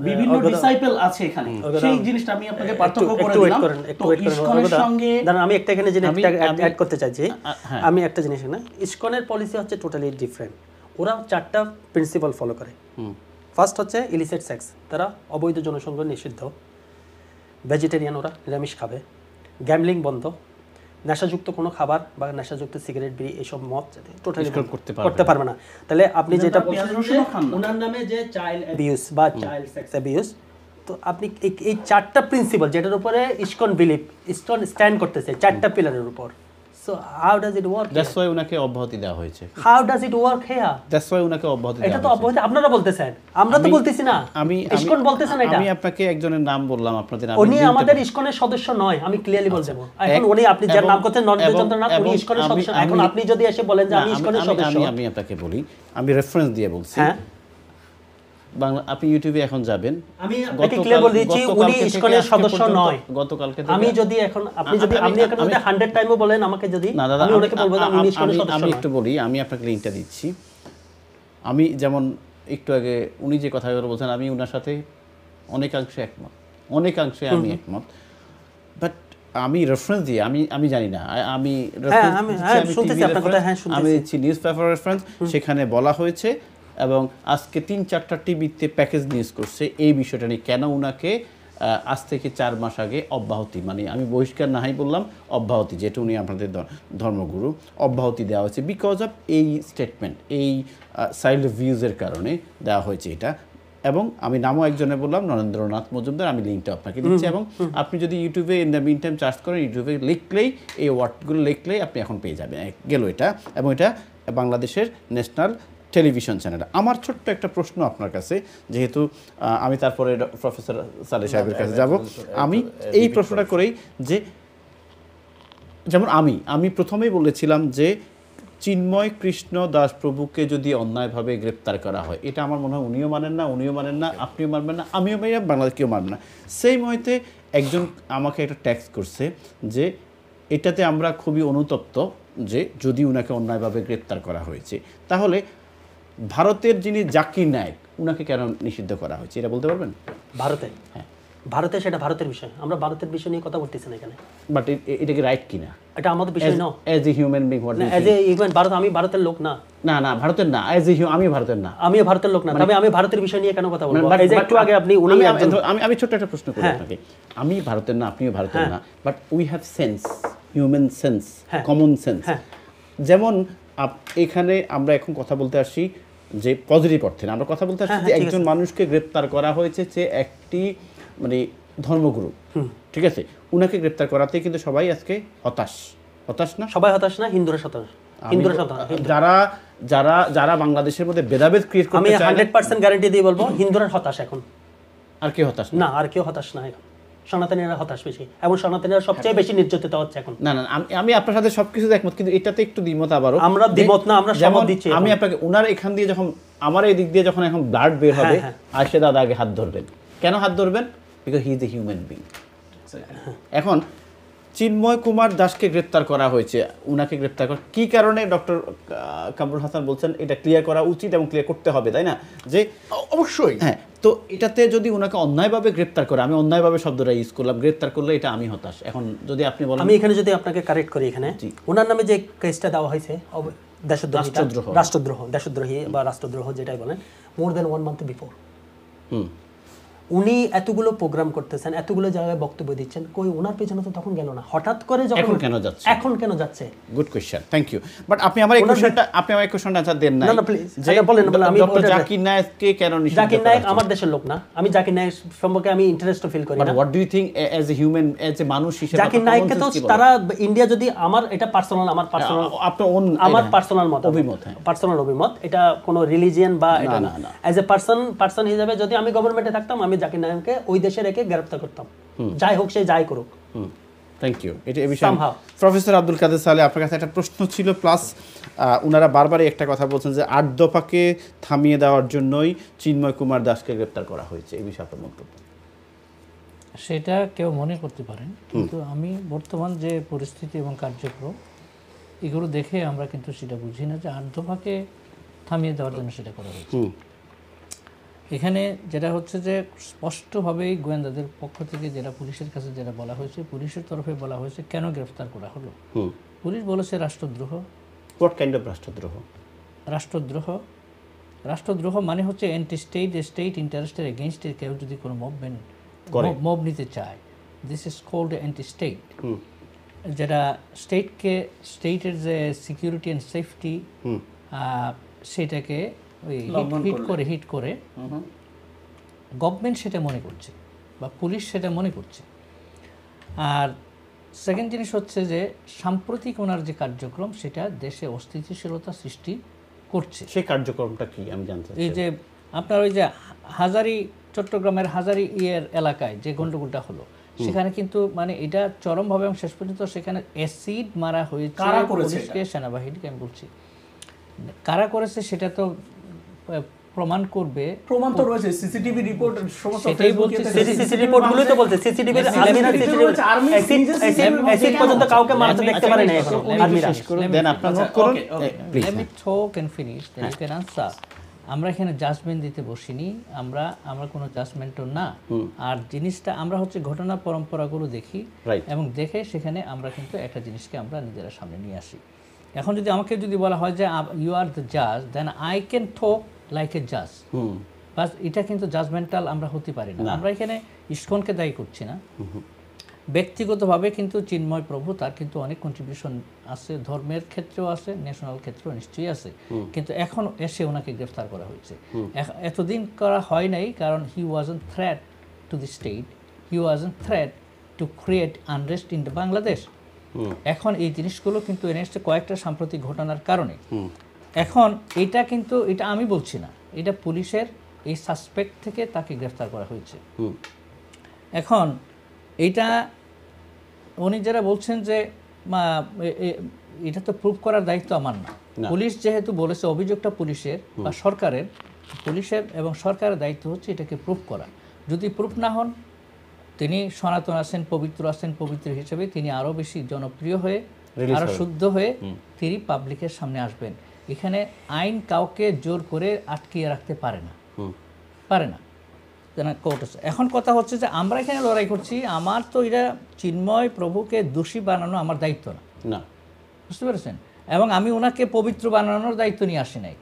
বিভিন্ন ডিসাইপল আছে এখানে, সেই জিনিসটা আমি আপনাকে পার্থক্য করে দিলাম। তো ইসকনের সঙ্গে আমি একটা এখানে জিনিস অ্যাড করতে চাইছি, আমি একটা জিনিস না, ইসকনের পলিসি হচ্ছে টোটালি ডিফারেন্ট। ওরা 4টা প্রিন্সিপাল ফলো করে। ফার্স্ট হচ্ছে ইলিসিট সেক্স, তারা অবৈধ যৌনসঙ্গ নিষিদ্ধ, ভেজিটেরিয়ান, ওরা নিরামিষ খাবে, গ্যামলিং বন্ধ, নেশাযুক্ত কোনো খাবার বা নেশাযুক্ত সিগারেট বিড়ি এসব মদ টোটালি করতে পারবে না। তাহলে আপনি যেটা ওনার নামে যে চাইল্ড অ্যাবিউজ বা চাইল্ড সেক্স অ্যাবিউজ, তো আপনি এই 4টা প্রিন্সিপাল যেটার উপরে ইসকন বিলিভ, ইসকন স্ট্যান্ড করতেছে 4টা পিলারের উপর। So how does it work? That's why উনাকে অব্যাহতি দেওয়া হয়েছে। How does it work here? That's why উনাকে অব্যাহতি দেওয়া হয়েছে। এটা তো অব্যাহতি আপনারা বলতেছেন, আমরা তো বলতেছি না। ইসকন বলতেছেন এটা। আমি আপনাকে একজনের নাম বললাম, আপনাদের নাম। উনি আমাদের ইসকনের সদস্য নয়, আমি ক্লিয়ারলি বলতে দেব। এখন উনি আপনি যার নাম করতে ননযন্ত্র না, উনি ইসকনের সদস্য। এখন আপনি যদি এসে বলেন যে আমি ইসকনের সদস্য, আমি আপনাকে বলি, আমি রেফারেন্স দিয়ে বলছি। বাংলা আপনি ইউটিউবে এখন যাবেন, আমি আপনাকে ক্লিয়ার বলে দিচ্ছি উনি ইসকনের সদস্য নয়। গতকালকে আমি যদি এখন আপনি যদি 100 টাইমও বলেন আমাকে, যদি আমি ওনাকে বলবো যে উনি ইসকনের সদস্য নয়। আমি একটু বলি, আমি আপনাকে লিংকটা দিচ্ছি। আমি যেমন একটু আগে উনি যে কথাগুলো বলছেন আমি ওনার সাথে অনেকাংশে আমি একমত, বাট আমি রেফারেন্স দিয়ে আমি জানি না, আমি দিচ্ছি নিউজ পেপার রেফারেন্স, সেখানে বলা হয়েছে এবং আজকে 3-4টা টিভিতে প্যাকেজ নিউজ করছে এই বিষয়টা নিয়ে, কেন উনাকে আজ থেকে 4 মাস আগে অব্যাহতি, মানে আমি বহিষ্কার নাহাই বললাম, অব্যাহতি, যেটা উনি আপনাদের ধর্মগুরু, অব্যাহতি দেওয়া হয়েছে বিকজ অফ এই স্টেটমেন্ট, এই সাইল্ড ভিউজের কারণে দেওয়া হয়েছে এটা। এবং আমি নামও একজনে বললাম, নরেন্দ্রনাথ মজুমদার, আমি লিঙ্কটা আপনাকে দিচ্ছি। এবং আপনি যদি ইউটিউবে in the meantime search করেন, ইউটিউবে লিখলেই এই ওয়ার্ডগুলো লিখলেই আপনি এখন পেয়ে যাবেন গেল এটা, এবং এটা বাংলাদেশের ন্যাশনাল টেলিভিশন চ্যানেল। আমার ছোট্ট একটা প্রশ্ন আপনার কাছে, যেহেতু আমি তারপরে প্রফেসর সালেহ সাহেবের কাছে যাব, আমি এই প্রশ্নটা করেই যে যেমন আমি প্রথমেই বলেছিলাম যে চিন্ময় কৃষ্ণ দাস প্রভুকে যদি অন্যায়ভাবে গ্রেপ্তার করা হয়, এটা আমার মনে হয় উনিও মানেন না, আপনিও মানবেন না, আমিও মানি না, বাংলাদেশ কেউ মানবে না। সেই মতে একজন আমাকে একটা ট্যাক্স করছে যে এটাতে আমরা খুবই অনুতপ্ত যে যদি উনাকে অন্যায়ভাবে গ্রেপ্তার করা হয়েছে, তাহলে ভারতের যিনি জাকির নায়েক উনাকে কেন নিষিদ্ধ করা হয়েছে, এটা বলতে পারবেন? ভারতে সেটা ভারতের বিষয়, আমরা ভারতের বিষয় নিয়ে কথা বলতেছি না এখানে। বাট এটা কি রাইট কিনা? এটা আমাদের বিষয় না। As a human being, as a human Bharat, আমি ভারতের লোক না। না ভারতের না, অ্যাজ এ আমি ভারতের না, আমিও ভারতের লোক না, তবে আমি ভারতের বিষয় নিয়ে কেন কথা বলবো? এই যে একটু আগে আপনি আমি ছোট্ট একটা প্রশ্ন করি আপনাকে, আমি ভারতের না, আপনিও ভারতের না, but we have sense, human sense, common sense. যেমন এখানে আমরা এখন কথা বলতে আসি যে পজিটিভ অর্থে আমরা কথা বলতে আসছি যে একজন মানুষকে গ্রেপ্তার করা হয়েছে, যে একটি মানে ধর্মগুরু, ঠিক আছে, উনাকে গ্রেপ্তার করাতে কিন্তু সবাই আজকে হতাশ না? সবাই হতাশ না, হিন্দুরা হতাশ। যারা বাংলাদেশের মধ্যে ভেদাভেদ ক্রিয়েট করতে চায়, আমি 100% গ্যারান্টি দিয়ে বলবো হিন্দুরা হতাশ এখন। আর কেউ হতাশ না? আর কেউ হতাশ না এখন, সনাতনীরা হতাশ বেশি, এবং সনাতনীরা সবচেয়ে বেশি নির্যাতিত হচ্ছে এখন। না আমি আপনার সাথে সবকিছু একমত, কিন্তু এটাতে একটু দ্বিমত। আবারও আমরা দ্বিমত না, আমরা সহমত দিচ্ছি। আমি আপনাকে উনার এখান দিয়ে যখন আমার এই দিক দিয়ে যখন এখন ব্লাড বের হবে, আর সে দাদা আগে হাত ধরবেন। কেন হাত ধরবেন? Because he is a human being. এখন চিন্ময় কুমার দাসকে গ্রেপ্তার করা হয়েছে, উনাকে গ্রেপ্তার করা কি কারণে ডক্টর কামরুল হাসান বলছেন এটা ক্লিয়ার করা উচিত এবং ক্লিয়ার করতে হবে, তাই না? যে অবশ্যই হ্যাঁ, তো এটাতে যদি উনাকে অন্যায়ভাবে গ্রেপ্তার করে, আমি অন্যায়ভাবে শব্দটা ইউজ করলাম, গ্রেপ্তার করলে এটা আমি হতাশ। এখন যদি আপনি বলেন, আমি এখানে যদি আপনাকে কারেক্ট করি, এখানে ওনার নামে যে কেসটা দেওয়া হয়েছে দেশদ্রোহী বা রাষ্ট্রদ্রোহ যেটাই বলেন, মোর দেন 1 মান্থ বিফোর উনি এতগুলো প্রোগ্রাম করতেছেন, এতগুলো জায়গায় বক্তব্য দিচ্ছেন, কই ওনার পেছনে তো তখন গেল না, হঠাৎ করে যখন এখন কেন যাচ্ছে? Good question, thank you. But আপনি আমার এই কোশ্চেনটা আনসার দেন না। না প্লিজ, এটা বলেন। আমি ডক্টর জাকির নায়েককে কেন নিষিদ্ধ? জাকির নায়েক আমার দেশের লোক না, আমি জাকির নায়েক সম্পর্কে আমি ইন্টারেস্ট ফিল করি না। But what do you think as a human, as a মানুষ হিসেবে? জাকির নায়েককে তো তারা ইন্ডিয়া, যদি আমার এটা পার্সোনাল, আমার পার্সোনাল অভিমত, এটা কোনো রিলিজিয়ান বা এটা না, অ্যাজ এ পার্সন হিসেবে যদি আমি গভর্নমেন্টে থাকতাম, আমি জাকির নায়েককে ওই দেশে রেখে গ্রেফতার করতাম, যাই হোক সে যাই করুক। Thank you. এটা এই বিষয়ে প্রফেসর আব্দুল কাদের সালেহ আপনার কাছে একটা প্রশ্ন ছিল, প্লাস ওনারা বারবারই একটা কথা বলছেন যে 8 দফাকে থামিয়ে দেওয়ার জন্যই চিন্ময় কুমার দাসকে গ্রেপ্তার করা হয়েছে, এই বিষয়ে আপনার মন্তব্য? সেটা কেউ মনে করতে পারেন, কিন্তু আমি বর্তমান যে পরিস্থিতি এবং কার্যক্রম এগুলো দেখে আমরা কিন্তু সেটা বুঝি না যে 8 দফাকে থামিয়ে দেওয়ার জন্য সেটা করা হয়েছে। এখানে যেটা হচ্ছে যে স্পষ্টভাবেই গোয়েন্দাদের পক্ষ থেকে যেটা পুলিশের কাছে যেটা বলা হয়েছে, পুলিশের তরফে বলা হয়েছে কেন গ্রেফতার করা হলো। পুলিশ বলেছে রাষ্ট্রদ্রোহ। হোয়াট কাইন্ড অফ রাষ্ট্রদ্রোহ? রাষ্ট্রদ্রোহ মানে হচ্ছে স্টেট ইন্টারেস্টের এগেইনস্টে কেউ যদি কোনো মব নিতে চায়, this is called anti state. যেটা স্টেটের যে সিকিউরিটি অ্যান্ড সেফটি সেটাকে হিট করে গভর্নমেন্ট সেটা মনে করছে বা পুলিশ সেটা মনে করছে। আর সেকেন্ড জিনিস হচ্ছে যে সাম্প্রতিক ওনার যে কার্যক্রম সেটা দেশে অস্থিতিশীলতা সৃষ্টি করছে। সেই কার্যক্রমটা কি আমি জানতে চাই। এই যে আপনার ওই যে চট্টগ্রামের হাজারি এলাকায় যে গন্ডগোলটা হলো, সেখানে কিন্তু মানে এটা চরমভাবে এবং শেষ পর্যন্ত সেখানে অ্যাসিড মারা হয়েছে পুলিশকে, সেনাবাহিনীকে। আমি বলছি কারা করেছে সেটা তো প্রমাণ করবে, প্রমাণ তো রয়েছে, সিসিটিভি রিপোর্ট সমস্ত সেটাই বলছে, সিসিটিভি রিপোর্টগুলোই তো বলছে সিসিটিভি অ্যাসিড পর্যন্ত কাউকে মারতে দেখতে পারে না এখন আর্মিরা। দেন আপনারা নোট করুন please. Let me talk and finish, then you can answer. আমরা এখানে জাজমেন্ট দিতে বসিনি, আমরা কোনো জাজমেন্টও না। আর জিনিসটা আমরা হচ্ছে ঘটনা পরম্পরাগুলো দেখি এবং দেখে সেখানে আমরা কিন্তু একটা জিনিসকে আমরা নিজেরা সামনে নিয়ে আসি। এখন যদি আমাকে যদি বলা হয় যে ইউ আর দ্য জাজ, then I can talk like a জাজ, বাস এটা কিন্তু জাজমেন্টাল আমরা হতে পারি না। আমরা এখানে ইসকনকে দায়ী করছি না, ব্যক্তিগতভাবে কিন্তু চিন্ময় প্রভু তার কিন্তু অনেক কন্ট্রিবিউশন আছে, ধর্মের ক্ষেত্রেও আছে, ন্যাশনাল ক্ষেত্রেও নিশ্চয়ই আছে, কিন্তু এখন এসে ওনাকে গ্রেফতার করা হয়েছে। এতদিন করা হয় নাই কারণ he wasn't threat to the state, he wasn't threat to create unrest in the Bangladesh. এখন এই জিনিসগুলো কিন্তু এনেছে কয়েকটা সাম্প্রতিক ঘটনার কারণে। এখন এটা কিন্তু এটা আমি বলছি না, এটা পুলিশের এই সাসপেক্ট থেকে তাকে গ্রেফতার করা হয়েছে। এখন এটা উনি যারা বলছেন যে এটা তো প্রুফ করার দায়িত্ব আমার না, পুলিশ যেহেতু বলেছে অভিযোগটা পুলিশের বা সরকারের, পুলিশের এবং সরকারের দায়িত্ব হচ্ছে এটাকে প্রুফ করা। যদি প্রুফ না হন, তিনি সনাতন আছেন, পবিত্র হিসেবে তিনি আরও বেশি জনপ্রিয় হয়ে, আরও শুদ্ধ হয়ে তিনি পাবলিকের সামনে আসবেন। এখানে আইন কাউকে জোর করে আটকিয়ে রাখতে পারে না। এখন কথা হচ্ছে যে আমরা এখানে লড়াই করছি, আমার তো এটা চিন্ময় প্রভুকে দোষী বানানো আমার দায়িত্ব না, বুঝতে পেরেছেন? এবং আমি ওনাকে পবিত্র বানানোর দায়িত্ব নিয়ে আসি নাই।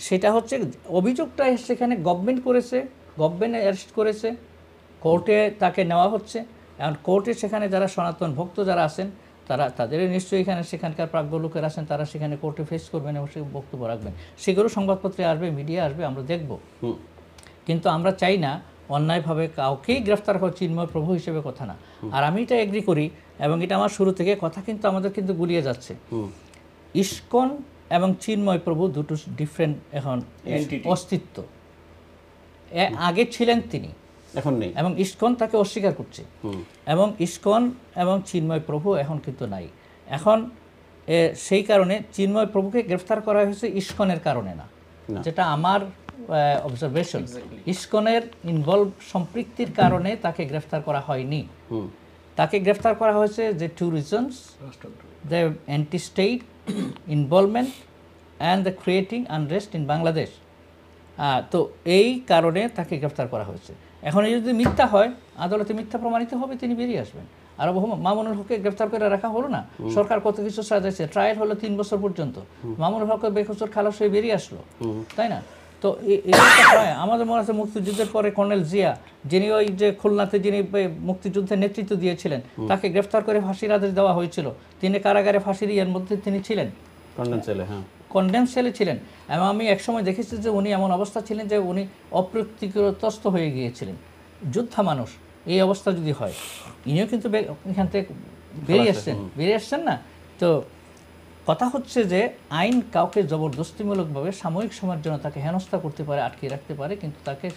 সেটা হচ্ছে অভিযোগটা সেখানে গভর্নমেন্ট করেছে, গভর্নমেন্ট অ্যারেস্ট করেছে, কোর্টে তাকে নেওয়া হচ্ছে। এখন কোর্টে সেখানে যারা সনাতন ভক্ত যারা আছেন তাদের নিশ্চয়ই সেখানকার প্রাজ্ঞ লোকের আছেন, তারা সেখানে কোর্টে ফেস করবেন এবং সে বক্তব্য রাখবেন, সেগুলো সংবাদপত্রে আসবে, মিডিয়া আসবে, আমরা দেখব। কিন্তু আমরা চাই না অন্যায়ভাবে কাউকেই গ্রেফতার করা চিন্ময় প্রভু হিসেবে কথা না। আর আমি এটা এগ্রি করি এবং এটা আমার শুরু থেকে কথা, কিন্তু আমাদের কিন্তু গুলিয়ে যাচ্ছে। ইসকন এবং চিন্ময় প্রভু দুটো ডিফারেন্ট এখন অস্তিত্ব। আগে ছিলেন তিনি, এখন নেই, এবং ইসকন তাকে অস্বীকার করছে। এবং ইসকন এবং চিন্ময় প্রভু এখন কিন্তু নাই। এখন সেই কারণে চিন্ময় প্রভুকে গ্রেফতার করা হয়েছে ইসকনের কারণে না, যেটা আমার অবজারভেশন। ইসকনের সম্পৃক্তির কারণে তাকে গ্রেফতার করা হয়নি। তাকে গ্রেফতার করা হয়েছে যে two reasons, the anti state involvement and the creating unrest in Bangladesh. তো এই কারণে তাকে গ্রেফতার করা হয়েছে। এখন এই যদি মিথ্যা হয়, আদালতে মিথ্যা প্রমাণিত হবে, তিনি বেরিয়ে আসবেন। আর মামুনুল হককে গ্রেফতার করে রাখা হলো না, সরকার কত কিছু সাজাইছে, ট্রায়াল হলো 3 বছর পর্যন্ত, মামুনুল হক বেকসুর খালাস হয়ে বেরিয়ে আসলো, তাই না? তো আমাদের মনে আছে মুক্তিযুদ্ধের পরে কর্নেল জিয়া, যিনি ওই যে খুলনাতে যিনি মুক্তিযুদ্ধের নেতৃত্ব দিয়েছিলেন, তাকে গ্রেফতার করে ফাঁসির আদেশ দেওয়া হয়েছিল। তিনি কারাগারে ফাঁসির ইয়ের মধ্যে তিনি ছিলেন, কন্ডেম সেলে ছিলেন। এবং আমি একসময় দেখেছি যে উনি এমন অবস্থা ছিলেন যে উনি অপ্রতিরোধ হয়ে গিয়েছিলেন, যোদ্ধা মানুষ। এই অবস্থা যদি হয়, ইনিও কিন্তু এখান থেকে বেরিয়ে আসছেন না। তো কথা হচ্ছে যে আইন কাউকে জবরদস্তিমূলকভাবে সাময়িক সময়ের জন্য তাকে হেনস্থা করতে পারে, আটকে রাখতে পারে, কিন্তু তাকে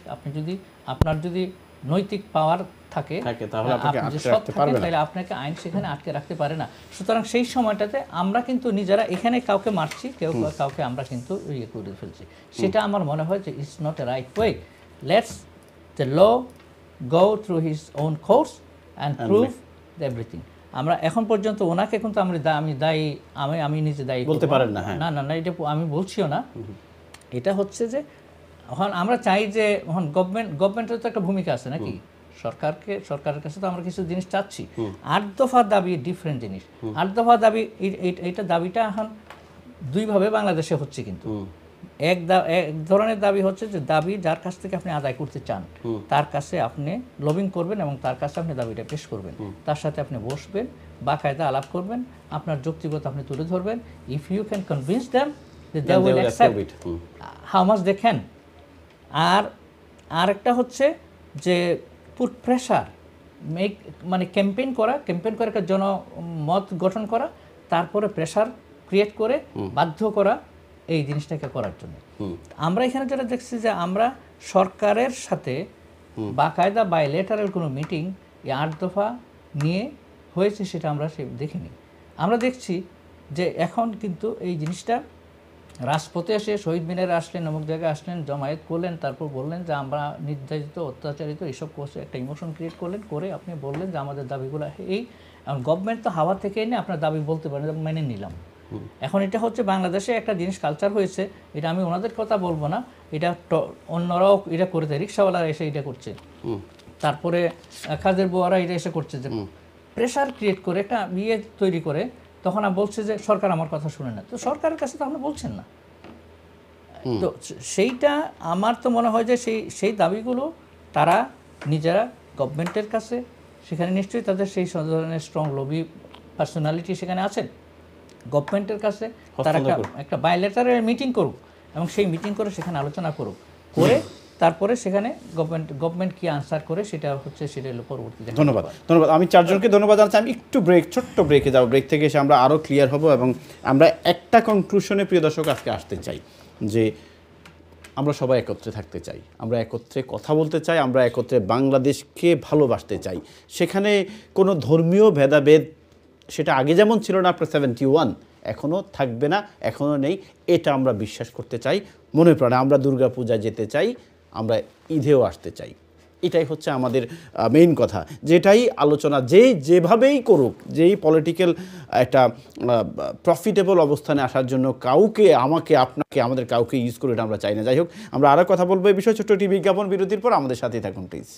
আপনার যদি নৈতিক পাওয়ার থাকে তাহলে আপনাকে আইন সেখানে আটকে রাখতে পারে না। সুতরাং সেই সময়টাতে আমরা কিন্তু নিজেরা এখানে কাউকে মারছি, কাউকে আমরা কিন্তু ইয়ে করে ফেলছি। সেটা আমার মনে হয় যে it's not a right way. Let's the law go through his own course and prove everything. আমরা এখন পর্যন্ত ওনাকে কিন্তু আমি নিজে দায়ী বলতে পারেন না। না, এটা আমি বলছিও না। এটা হচ্ছে যে এখন আমরা চাই যে এখন গভর্নমেন্টের তো একটা ভূমিকা আছে নাকি, সরকারের কাছে তো আমরা কিছু জিনিস চাচ্ছি। 8 দফা দাবি ডিফারেন্ট জিনিস। 8 দফা দাবি, এইটা দাবিটা এখন দুইভাবে বাংলাদেশে হচ্ছে। কিন্তু এক ধরনের দাবি হচ্ছে যে দাবি যার কাছ থেকে আপনি আদায় করতে চান তার কাছে আপনি লবিং করবেন এবং তার কাছে আপনি দাবিটা পেশ করবেন, তার সাথে আপনি বসবেন, বাকায়দা আলাপ করবেন, আপনার যৌক্তিকতা আপনি তুলে ধরবেন। If you can convince them, they will accept how much they can. আর একটা হচ্ছে যে পুট প্রেশার, মানে ক্যাম্পেইন করা একটা জনমত গঠন করা, তারপরে প্রেশার ক্রিয়েট করে বাধ্য করা এই জিনিসটাকে করার জন্য। আমরা এখানে যেটা দেখছি যে আমরা সরকারের সাথে বাকায়দা বাইলেটারাল কোনো মিটিং এই 8 দফা নিয়ে হয়েছে সেটা আমরা দেখিনি। আমরা দেখছি যে এখন কিন্তু এই জিনিসটা রাজপথে এসে শহীদ মিনারে আসলেন, অমুক জায়গায় আসলেন, জমায়েত করলেন, তারপর বললেন যে আমরা নির্যাতিত, অত্যাচারিত, এইসব করছে, একটা ইমোশন ক্রিয়েট করলেন, করে আপনি বললেন যে আমাদের দাবিগুলো এই। এখন গভর্নমেন্ট তো হাওয়া থেকে এনে আপনার দাবি বলতে পারেন, মেনে নিলাম। এখন এটা হচ্ছে বাংলাদেশে একটা জিনিস কালচার হয়েছে, এটা আমি ওনাদের কথা বলবো না, এটা অন্যরাও এটা করে দেয়, রিক্সাওয়ালারা এসে এটা করছে, তারপরে কাজের বুয়ারা এটা এসে করছে, যে প্রেশার ক্রিয়েট করে একটা ইয়ে তৈরি করে তখন বলছে যে সরকার আমার কথা শুনে না। তো সরকারের কাছে তো আপনি বলছেন না। তো সেইটা আমার তো মনে হয় যে সেই দাবিগুলো তারা নিজেরা গভর্নমেন্টের কাছে, সেখানে নিশ্চয়ই তাদের সেই ধরনের স্ট্রং লবি পার্সোনালিটি সেখানে আছেন, গভর্নমেন্টের কাছে তারা একটা বাইলেটারাল মিটিং করুক এবং সেই মিটিং করে সেখানে আলোচনা করুক, করে তারপরে সেখানে গভর্নমেন্ট কি আনসার করে সেটা হচ্ছে, সেটা হলো পরবর্তীতে। ধন্যবাদ। আমি চারজনকে ধন্যবাদ জানাচ্ছি। আমি একটু ছোট্ট ব্রেকে যাব, ব্রেক থেকে এসে আমরা আরও ক্লিয়ার হব এবং আমরা একটা কনক্লুশনে প্রিয় দর্শক আজকে আসতে চাই যে আমরা সবাই একত্রে থাকতে চাই, আমরা একত্রে কথা বলতে চাই, আমরা একত্রে বাংলাদেশকে ভালোবাসতে চাই। সেখানে কোনো ধর্মীয় ভেদাভেদ সেটা আগে যেমন ছিল না আফটার 71, এখনও থাকবে না, এখনও নেই, এটা আমরা বিশ্বাস করতে চাই মনে প্রাণে। আমরা দুর্গা পূজায় যেতে চাই, আমরা ঈদেও আসতে চাই, এটাই হচ্ছে আমাদের মেইন কথা। যেটাই আলোচনা যেভাবেই করুক, যেই পলিটিক্যাল একটা প্রফিটেবল অবস্থানে আসার জন্য কাউকে, আমাকে, আপনাকে, আমাদের কাউকে ইউজ করে এটা আমরা চাই না। যাই হোক, আমরা আরও কথা বলবো এই বিষয়ে ছোট্ট একটি বিজ্ঞাপন বিরতির পর। আমাদের সাথেই থাকুন প্লিজ।